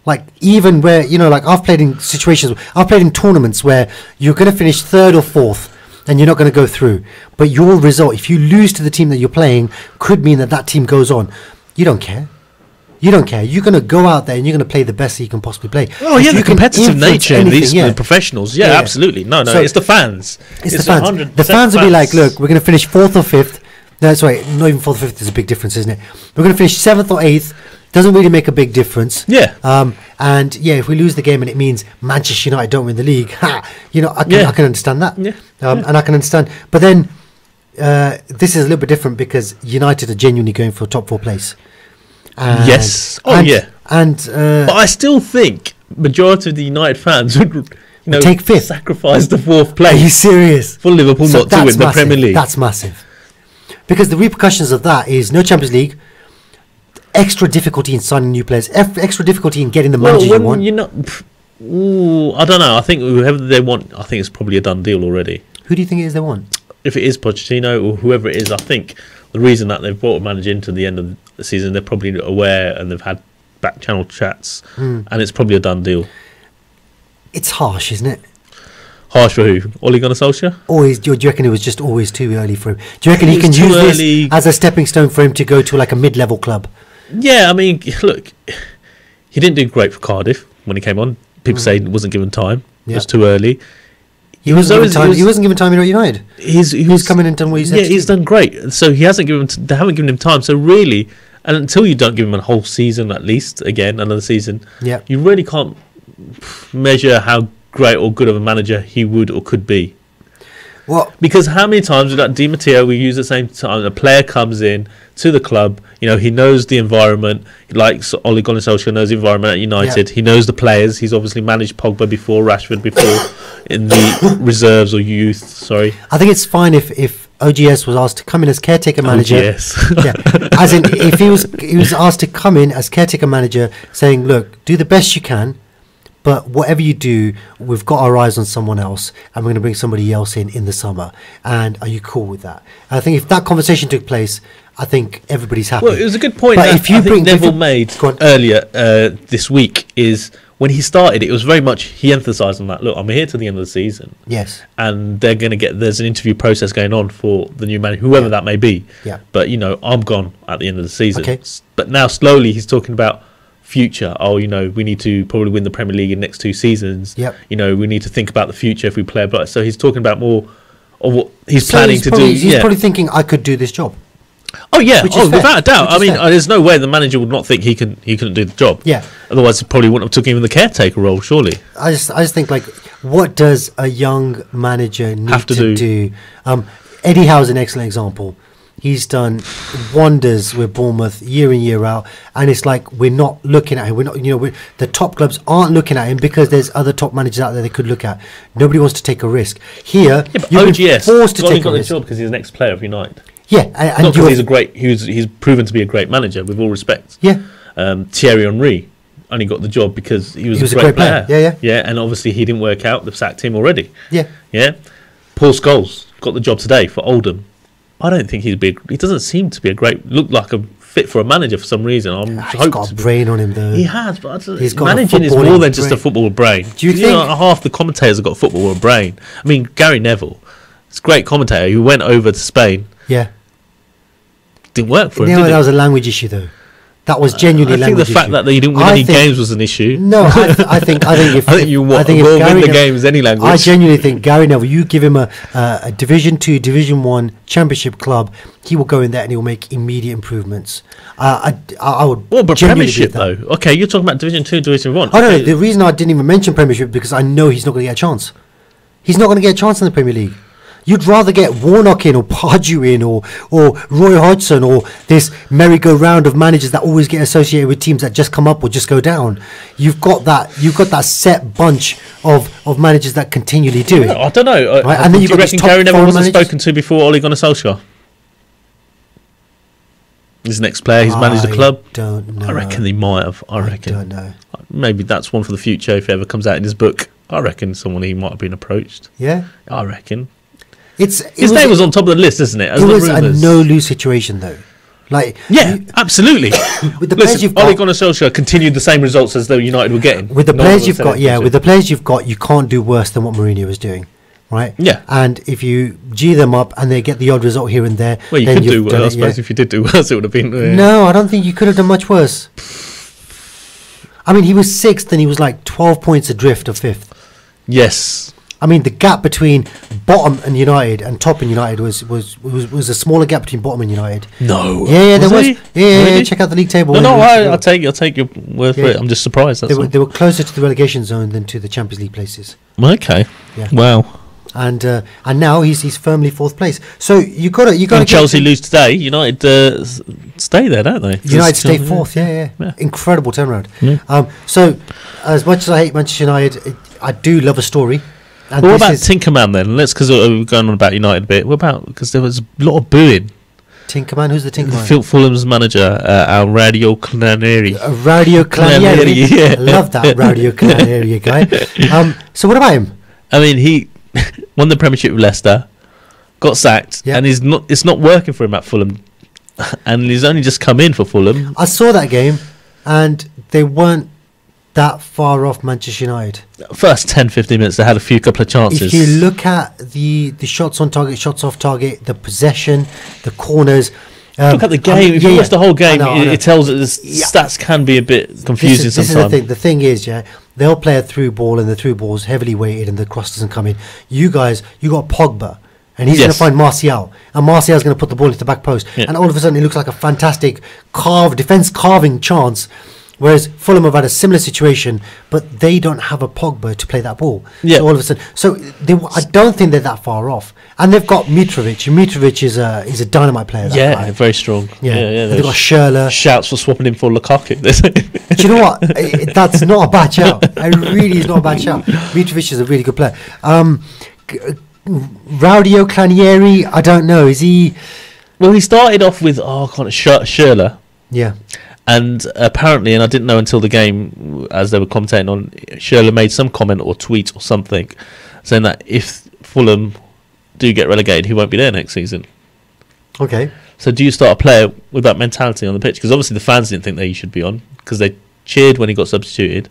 like even where I've played in situations, I've played in tournaments where you're going to finish 3rd or 4th and you're not going to go through, but your result, if you lose to the team that you're playing, could mean that team goes on. You don't care. You're going to go out there and you're going to play the best that you can possibly play. Oh yeah, the competitive nature in these professionals. Yeah, absolutely. No, so it's the fans. It's the fans. The fans will be like, look, we're going to finish 4th or 5th. No, sorry, not even 4th or 5th. There's a big difference, isn't it? We're going to finish 7th or 8th. Doesn't really make a big difference. Yeah. And if we lose the game and it means Manchester United don't win the league, I can understand that. Yeah. And I can understand. But then this is a little bit different because United are genuinely going for a top 4 place. Yes. But I still think majority of the United fans would take 5th, sacrifice the 4th place. Are you serious? For Liverpool not to win the Premier League. That's massive. Because the repercussions of that is no Champions League, extra difficulty in signing new players, extra difficulty in getting the manager you want. I don't know. I think whoever they want, I think it's probably a done deal already. Who do you think it is they want? If it is Pochettino or whoever it is, I think the reason that they've brought a manager into the end of the season, they're probably aware and they've had back channel chats, and it's probably a done deal. It's harsh, isn't it? Harsh for who? Ole Gunnar Solskjaer? Always. Do you reckon it was just always too early for him? Do you reckon he can use this as a stepping stone for him to go to like a mid-level club? Yeah, I mean, look, he didn't do great for Cardiff when he came on. People say he wasn't given time. It was too early. He wasn't given time at United. He's come in and done what he said. Yeah, he's done great. So he hasn't given. They haven't given him time. So really, and until you don't give him a whole season, at least another season, you really can't measure how great or good of a manager he would or could be. Well, because how many times with that Di Matteo we use the same time a player comes in to the club, he knows the environment, like Ole Gunnar Solskjaer knows the environment at United. He knows the players. He's obviously managed Pogba before, Rashford before in the reserves or youth. Sorry, I think it's fine if OGS was asked to come in as caretaker manager. OGS. Yeah, as in if he was asked to come in as caretaker manager, saying, look, do the best you can, but whatever you do, we've got our eyes on someone else, and we're going to bring somebody else in the summer. And are you cool with that? And I think if that conversation took place, I think everybody's happy. Well, it was a good point But that if you I think bring- Neville if you- made Go on. earlier this week is when he started, it was very much, he emphasised on that, look, I'm here to the end of the season. Yes. And they're going to there's an interview process going on for the new manager, whoever that may be. Yeah. But, I'm gone at the end of the season. Okay. But now slowly he's talking about future. We need to probably win the Premier League in the next 2 seasons. Yep. We need to think about the future if we play. But so he's talking about more of what he's So planning he's to probably, do. He's probably thinking, I could do this job. Oh yeah, Which is fair. without a doubt. Which is fair. There's no way the manager would not think he couldn't do the job. Yeah. Otherwise, he probably wouldn't have took him in the caretaker role. Surely. I just think, like, what does a young manager need Have to do? Eddie Howe's an excellent example. He's done wonders with Bournemouth year in, year out, and it's like we're not looking at him. We're not, the top clubs aren't looking at him because there's other top managers out there they could look at. Nobody wants to take a risk. Here, But you've been OGS forced to only take got a the risk. job because he's an ex-player of United. Yeah, and Not you're- because he's proven to be a great manager. With all respect. Yeah. Thierry Henry only got the job because he was a great player. Yeah. And obviously he didn't work out. They've sacked him already. Yeah. Yeah. Paul Scholes got the job today for Oldham. I don't think he doesn't seem to be look like a fit for a manager for some reason. He's got a brain on him, though. He has, but He's got a managing is footballing more than just a brain. football brain. Do you think- half the commentators have got a football brain? I mean, Gary Neville, it's a great commentator who went over to Spain. Yeah. Didn't work for him. No, did that it? was a language issue, though. That was genuinely I think language the fact issue. that you didn't win I any think- games was an issue. No, I think if I think you will if win Gary the Neville- games any language. I genuinely think Gary Neville, you give him a Division 2, Division 1 Championship club, he will go in there and he will make immediate improvements. I would. Well, but genuinely Premiership believe that. though. Okay, you're talking about Division 2, Division 1. Oh no, Okay. the reason I didn't even mention Premiership because I know he's not going to get a chance. He's not going to get a chance in the Premier League. You'd rather get Warnock in or Pardew in or Roy Hodgson or this merry-go-round of managers that always get associated with teams that just come up or just go down. You've got that set bunch of managers that continually do it. I don't know. Right, and then Do you've you got these reckon top Gary Neville foreign wasn't managers. spoken to before Ole Gunnar Solskjaer? He's an ex-player. He's managed the club. Don't know. I reckon he might have. I reckon. don't know. Maybe that's one for the future if it ever comes out in his book. I reckon he might have been approached. Yeah, I reckon. his name was on top of the list, isn't it? As It the was a rumours. no-lose situation, though. Like Yeah, absolutely. with the players Listen, you've Ole got, Gunnar Solskjaer continued the same results as though United were getting. with the No one players would you've say got, that, yeah, was with it? the players you've got, you can't do worse than what Mourinho was doing, right? Yeah. And if you G them up and they get the odd result here and there, Well, you then could you've do well. done I it, suppose yeah. if you did do worse, it would have been. No, I don't think you could have done much worse. I mean, he was 6th and he was like 12 points adrift of 5th. Yes. I mean, the gap between bottom and United and top and United was a smaller gap between bottom and United. No. Yeah, there was. he? Yeah, Really? check out the league table. No, They were- I'll take your word for Yeah. it. I'm just surprised. That's They were closer to the relegation zone than to the Champions League places. all. Okay. Yeah. Wow. And now he's firmly 4th place. So you got to And Chelsea lose today. United stay there, don't they? United stay 4th. Yeah. Incredible turnaround. Yeah. So as much as I hate Manchester United, I do love a story. And But what about this is Tinkerman then? Because we're going on about United a bit. What about, because there was a lot of booing. Tinkerman? Who's the Tinkerman? Fulham's manager, Radio Claneri. Radio Clanieri. Yeah. I love that Radio Clanieri guy. So what about him? I mean, he won the Premiership with Leicester, got sacked, Yeah. and it's not working for him at Fulham. And he's only just come in for Fulham. I saw that game, and they weren't that far off Manchester United. First 10-15 minutes, they had a couple of chances. If you look at the shots on target, shots off target, the possession, the corners. Look at the game. If you watch the whole game, I know. it tells that the Yeah. stats can be a bit confusing This is the sometimes. thing. The thing is, they'll play a through ball, and the through ball's heavily weighted, and the cross doesn't come in. You got Pogba, and he's going to Yes. find Martial, and Martial's going to put the ball into the back post, Yeah. and all of a sudden it looks like a fantastic defense carving chance. Whereas Fulham have had a similar situation, but they don't have a Pogba to play that ball. Yeah. So all of a sudden, I don't think they're that far off. And they've got Mitrovic. Mitrovic is a dynamite player. That Yeah, guy. very strong. Yeah. And they've there's got Schürrle. shouts for swapping him for Lukaku. Do you know what? That's not a bad shout. It really is not a bad shout. Mitrovic is a really good player. Raudio Clanieri, I don't know. Is he? Well, he started off with Schürrle, Yeah. and apparently, and I didn't know until the game, as they were commentating on, Schürrle made some comment or tweet or something saying that if Fulham do get relegated, he won't be there next season. Okay. So do you start a player with that mentality on the pitch? Because obviously the fans didn't think that he should be on, because they cheered when he got substituted,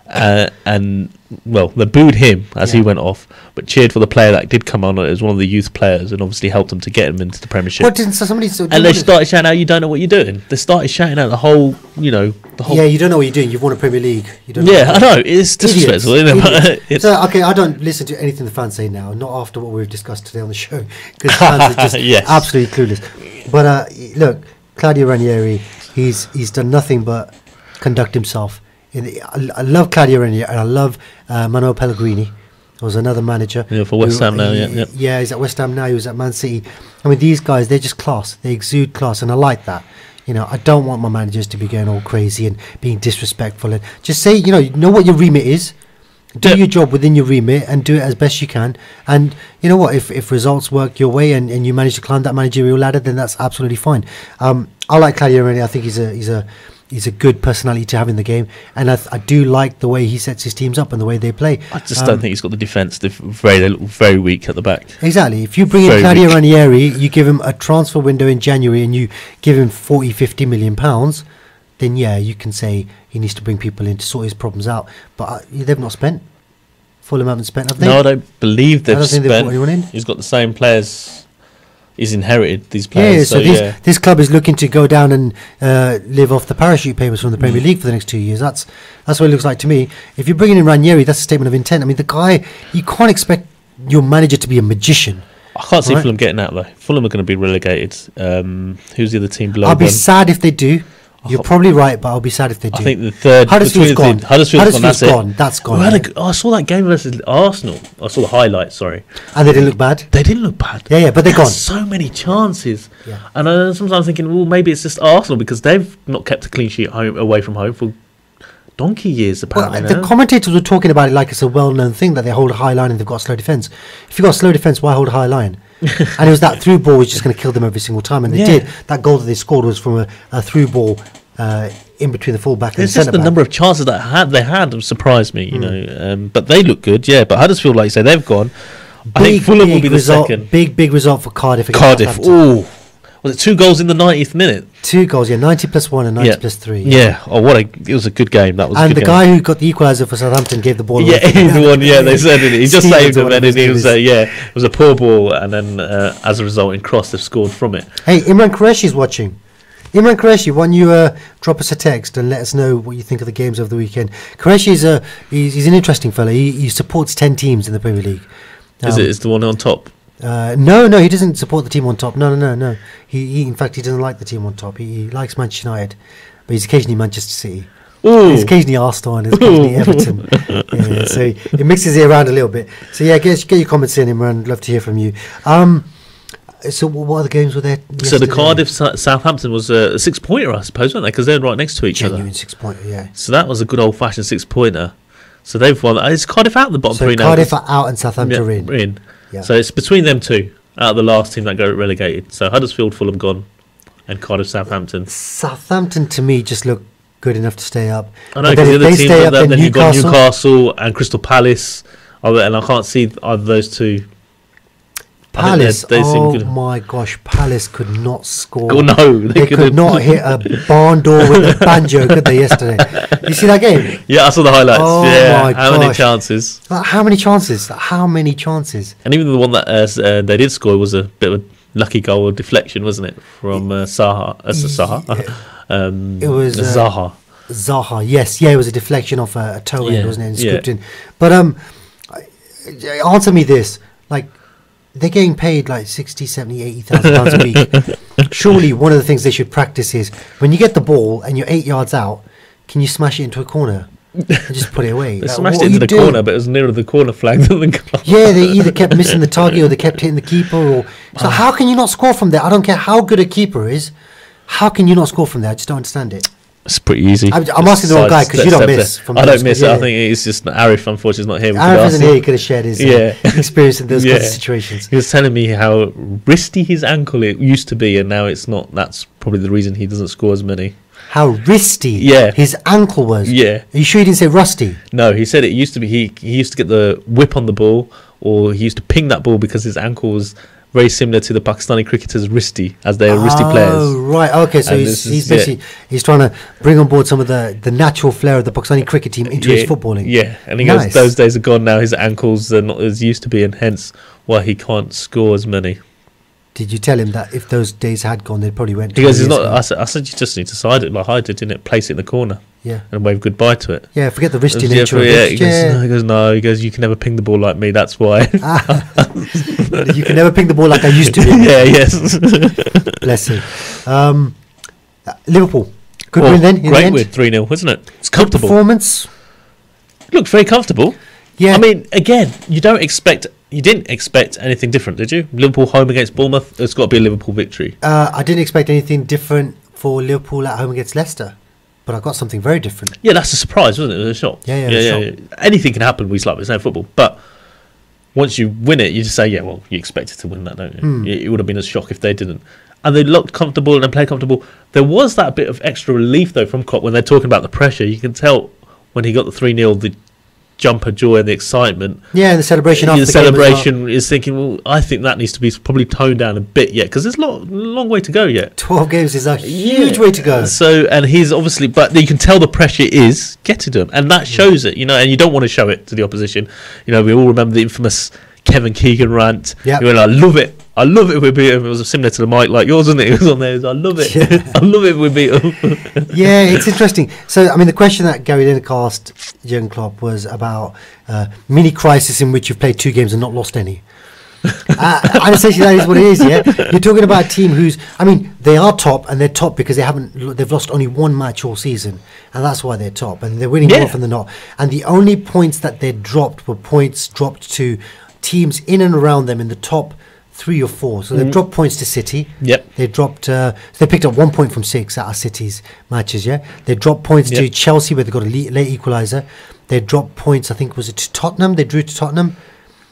and well, they booed him as he went off, but cheered for the player that did come on as one of the youth players, and obviously helped him to get him into the Premiership. What didn't somebody? And they started shouting out, "You don't know what you're doing." They started shouting out the whole. Yeah, you don't know what you're doing. You've won a Premier League. You don't know Yeah, I know, it's disrespectful, isn't it? But it's, So okay, I don't listen to anything the fans say now. Not after what we've discussed today on the show, because fans are just Yes. absolutely clueless. But look, Claudio Ranieri, he's done nothing but conduct himself. I love Claudio Ranieri, and I love Manuel Pellegrini. Was another manager. Yeah, for West Ham now. Yeah, he's at West Ham now. He was at Man City. I mean, these guys, they're just class. They exude class, and I like that. I don't want my managers to be going all crazy and being disrespectful. And just say, you know what your remit is. Do your job within your remit and do it as best you can. And you know what? If results work your way and you manage to climb that managerial ladder, then that's absolutely fine. I like Claudio Ranieri. I think he's a good personality to have in the game, and I do like the way he sets his teams up and the way they play. I just don't think he's got the defence. They're very weak at the back. Exactly. If you bring in Claudio Ranieri, you give him a transfer window in January and you give him 40-50 million pounds, then yeah, you can say he needs to bring people in to sort his problems out. But they've not spent. Fulham haven't spent, have they? No, I don't believe they've spent. They've brought anyone in. He's got the same players. He's inherited these players. This club is looking to go down and live off the parachute payments from the Premier League for the next 2 years. That's what it looks like to me. If you're bringing in Ranieri, that's a statement of intent. I mean, the guy, you can't expect your manager to be a magician. I can't see Fulham getting out though. Fulham are going to be relegated. Who's the other team below? I'll be sad if they do. You're probably right, but I'll be sad if they do. I think the third. Huddersfield's gone. Huddersfield's gone. That's gone. I saw that game versus Arsenal. I saw the highlights. Sorry, and they didn't look bad. They didn't look bad. Yeah, but they're gone. So many chances. Yeah. And sometimes I'm thinking, well, maybe it's just Arsenal because they've not kept a clean sheet away from home for donkey years. Apparently, the commentators were talking about it like it's a well-known thing that they hold a high line and they've got a slow defence. If you've got a slow defence, why hold a high line? And it was that through ball was just going to kill them every single time, and they did. That goal that they scored was from a through ball. In between the fullback and the centre back. It's just the number of chances that they had surprised me, but they look good, but Huddersfield, like you say, they've gone. I think Fulham will be the second. Big result for Cardiff. Oh, was it 2 goals in the 90th minute? 2 goals, 90 plus 1 and 90 plus 3. Yeah. Oh, it was a good game. That was. And the guy who got the equaliser for Southampton gave the ball away. Yeah, he's the one. Yeah, they said it. He just saved him, and he was it was a poor ball, and then as a result, in cross, they've scored from it. Hey, Imran Qureshi's watching. Imran Qureshi, why don't you drop us a text and let us know what you think of the games over the weekend? Qureshi is he's an interesting fella. He supports 10 teams in the Premier League. Is the one on top? No, he doesn't support the team on top. No. He in fact, he doesn't like the team on top. He likes Manchester United, but he's occasionally Manchester City. Ooh. He's occasionally Arsenal and he's occasionally Everton. So it mixes it around a little bit. So yeah, get your comments in, Imran. Love to hear from you. So what other games were there yesterday? So the Cardiff Southampton was a 6-pointer, I suppose, weren't they? Because they're right next to each other. Genuine 6-pointer, yeah. So that was a good old-fashioned 6-pointer. So they've won. Is Cardiff out the bottom three now? Cardiff are out and Southampton are in. Yeah. So it's between them two out of the last team that got relegated. So Huddersfield, Fulham gone, and Cardiff, Southampton. Southampton to me just look good enough to stay up. I know, because the other teams, then you've got Newcastle and Crystal Palace, and I can't see either of those two. Palace, my gosh, Palace could not score. Oh no, they could not hit a barn door with a banjo, could they, yesterday? You see that game? Yeah, I saw the highlights. Oh my How gosh. many chances? How many chances? And even the one that they did score was a bit of a lucky goal or deflection, wasn't it? From Zaha. It was Zaha. Zaha, yes. Yeah, it was a deflection off a toe end, wasn't it? And scooped in. But answer me this. Like, they're getting paid like 60, 70, 80,000 pounds a week. Surely one of the things they should practice is when you get the ball and you're 8 yards out, can you smash it into a corner and just put it away? They smashed it into the corner, but it was nearer the corner flag than the goal. Yeah, they either kept missing the target or they kept hitting the keeper. So how can you not score from there? I don't care how good a keeper is. How can you not score from there? I just don't understand it. It's pretty easy. I'm asking the wrong guy because you don't miss. I don't miss it. I think it's just Arif, unfortunately, is not here. Arif isn't here. He could have shared his experience in those kinds of situations. He was telling me how wristy his ankle it used to be, and now it's not. That's probably the reason he doesn't score as many. How wristy his ankle was. Yeah. Are you sure he didn't say rusty? No, he said it used to be. He used to get the whip on the ball, or he used to ping that ball because his ankle was very similar to the Pakistani cricketers' wristy, as they are wristy players. Oh, right. Okay, so he's basically he's trying to bring on board some of the natural flair of the Pakistani cricket team into his footballing. Yeah, and he goes, those days are gone now. His ankles are not as used to be, and hence why he can't score as many. Did you tell him that if those days had gone, they probably went? He goes, "It's not." I said, "You just need to side it like I did, didn't it? Place it in the corner, and wave goodbye to it." Yeah, forget the wristy nature of it. it. He goes, "No." He goes, "You can never ping the ball like me. That's why." You can never ping the ball like I used to. Yes. Bless him. Liverpool, good win then. Great win, 3-0, wasn't it? It's comfortable. Good performance. Looked very comfortable. Yeah. I mean, again, you didn't expect anything different, did you? Liverpool home against Bournemouth. It's got to be a Liverpool victory. I didn't expect anything different for Liverpool at home against Leicester, but I got something very different. Yeah, that's a surprise, wasn't it? It was a shock. Yeah. Anything can happen. It's no football, but once you win it, you just say, yeah, well, you expected to win that, don't you? It would have been a shock if they didn't. And they looked comfortable and played comfortable. There was that bit of extra relief, though, from Klopp when they're talking about the pressure. You can tell when he got the 3-0, the jump of joy and the excitement. Yeah, and the celebration after the celebration is thinking, well, I think that needs to be probably toned down a bit yet, because there's a long way to go yet. 12 games is a huge way to go. So, and he's obviously, but you can tell the pressure is getting to him, and that shows it, and you don't want to show it to the opposition. We all remember the infamous Kevin Keegan rant. Yeah, I love it. I love it. We beat him. It was similar to the mic like yours, wasn't it? It was on there. I love it. I love it. We beat him. Yeah, it's interesting. So, I mean, the question that Gary Lineker asked Jurgen Klopp was about mini crisis in which you've played 2 games and not lost any. And essentially, that is what it is. Yeah, you're talking about a team who's, I mean, they are top, and they're top because they've lost only 1 match all season, and that's why they're top, and they're winning more often than not. And the only points that they dropped were points dropped to teams in and around them in the top 3 or 4. So they've dropped points to City. Yep. They dropped. So they picked up 1 point from 6 out of City's matches. Yeah. They dropped points to Chelsea, where they got a late equaliser. They dropped points. I think was it to Tottenham? They drew to Tottenham.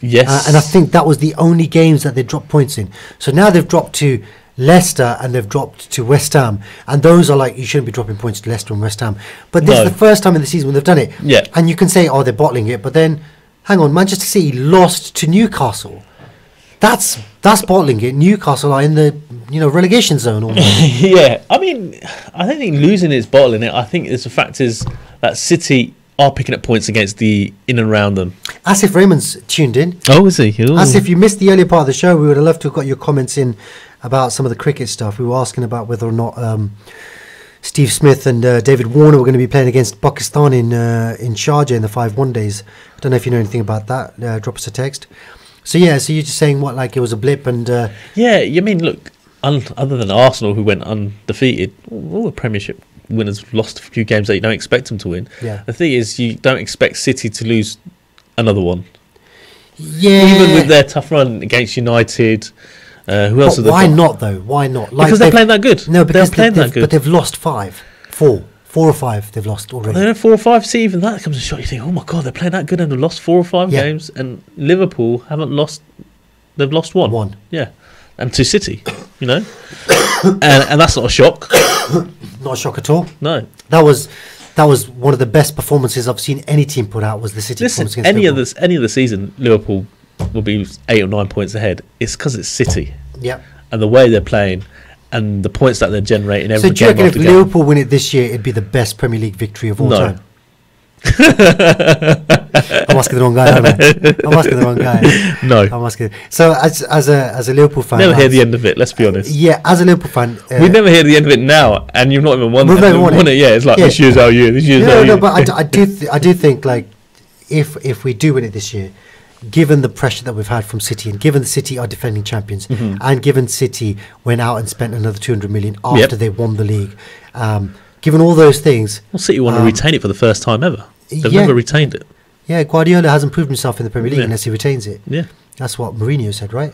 Yes. And I think that was the only games that they dropped points in. So now they've dropped to Leicester and they've dropped to West Ham, and those are like, you shouldn't be dropping points to Leicester and West Ham. But this is the first time in the season when they've done it. Yeah. And you can say, oh, they're bottling it, but then hang on, Manchester City lost to Newcastle. That's bottling it. Newcastle are in the relegation zone almost. Yeah, I mean, I don't think losing is bottling it. I think the fact is that City are picking up points against the in and around them. Asif Raymond's tuned in. Oh, is he? Ooh. Asif, you missed the earlier part of the show. We would have loved to have got your comments in about some of the cricket stuff. We were asking about whether or not Steve Smith and David Warner were going to be playing against Pakistan in Sharjah in the 5 one-days. I don't know if you know anything about that. Drop us a text. So you're just saying what, like it was a blip and... Yeah, you mean, look, other than Arsenal, who went undefeated, all the Premiership winners lost a few games that you don't expect them to win. Yeah. The thing is, you don't expect City to lose another one. Yeah. Even with their tough run against United... who else? But why not, though? Why not? Like because they're playing that good. No, because they're playing that good. But they've lost 4 or 5 they've lost already. They're 4 or 5. See, even that comes a shot. You think, oh my God, they're playing that good and they've lost 4 or 5 games. And Liverpool haven't lost. They've lost 1. 1. Yeah, and to City, and that's not a shock. Not a shock at all. No, that was one of the best performances I've seen any team put out. Was the City performance against Liverpool. any of the season, Liverpool will be 8 or 9 points ahead. It's because it's City. Yeah, and the way they're playing. And the points that they're generating every game. So do you reckon if Liverpool win it this year, it'd be the best Premier League victory of all time? I'm asking the wrong guy, aren't I? I'm asking the wrong guy. No. I'm asking. So as a Liverpool fan, never hear the end of it. Let's be honest. Yeah, as a Liverpool fan, we never hear the end of it now, and you've not even won. We've never won it. Yeah, it's like this year's our year. This year's our year. No, but I do think like if we do win it this year, given the pressure that we've had from City, and given the City are defending champions, and given City went out and spent another 200 million after they won the league, given all those things, well, City want to retain it for the first time ever. They've never retained it. Yeah, Guardiola hasn't proved himself in the Premier League unless he retains it. Yeah, that's what Mourinho said, right?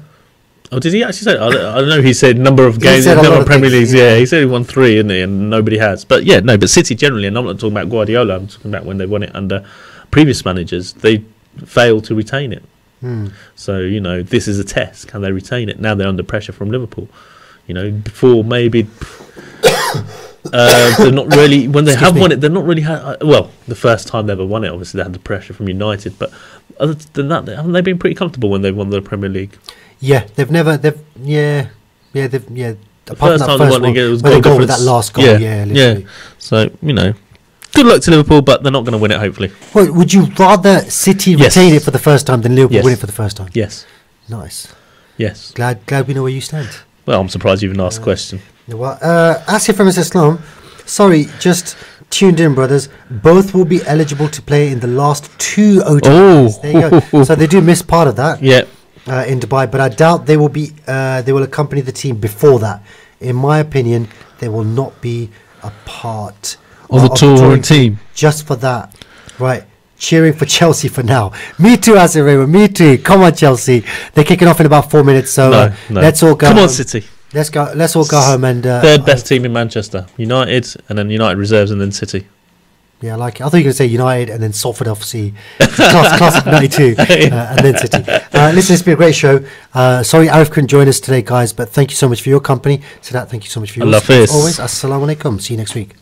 Oh, did he actually say? I don't know. He said number of games, said a lot number of of Premier things, Leagues. yeah. Yeah, he said he won 3, isn't he? And nobody has. But yeah, no. But City generally, and I'm not talking about Guardiola. I'm talking about when they won it under previous managers. They failed to retain it. So this is a test. Can they retain it? Now they're under pressure from Liverpool. Before maybe. They're not really when they have won it. They're not really the first time they ever won it. Obviously, they had the pressure from United, but other than that, haven't they been pretty comfortable when they've won the Premier League? Yeah, they've never. They've The first time they won it was goal they go with difference. that last goal. Yeah. Literally. So good luck to Liverpool, but they're not going to win it. Hopefully, Well, would you rather City Yes. retain it for the first time than Liverpool Yes. win it for the first time? yes, Nice. yes. Glad we know where you stand. Well, I'm surprised you even asked the question. Well, Asif from Islam. Sorry, just tuned in, brothers. Both will be eligible to play in the last 2 ODIs. Oh. There you go. So they do miss part of that. Yeah, In Dubai, but I doubt they will be. They will accompany the team before that. In my opinion, they will not be a part Of the touring team. just for that. Right, cheering for Chelsea for now. Me too, Asif Rayman. Me too. Come on, Chelsea. They're kicking off in about 4 minutes, so no. let's all go. Come on, home. City. Let's go. Let's all go home and Third best team in Manchester. United, and then United reserves, and then City. Yeah, I like it. I thought you were going to say United and then Salford FC. Class of 92 and then City. Listen, it's been a great show. Sorry Arif couldn't join us today, guys, but thank you so much for your company. Sadat, thank you so much for yours. Allah Hafiz. As always, Assalamu alaikum. See you next week.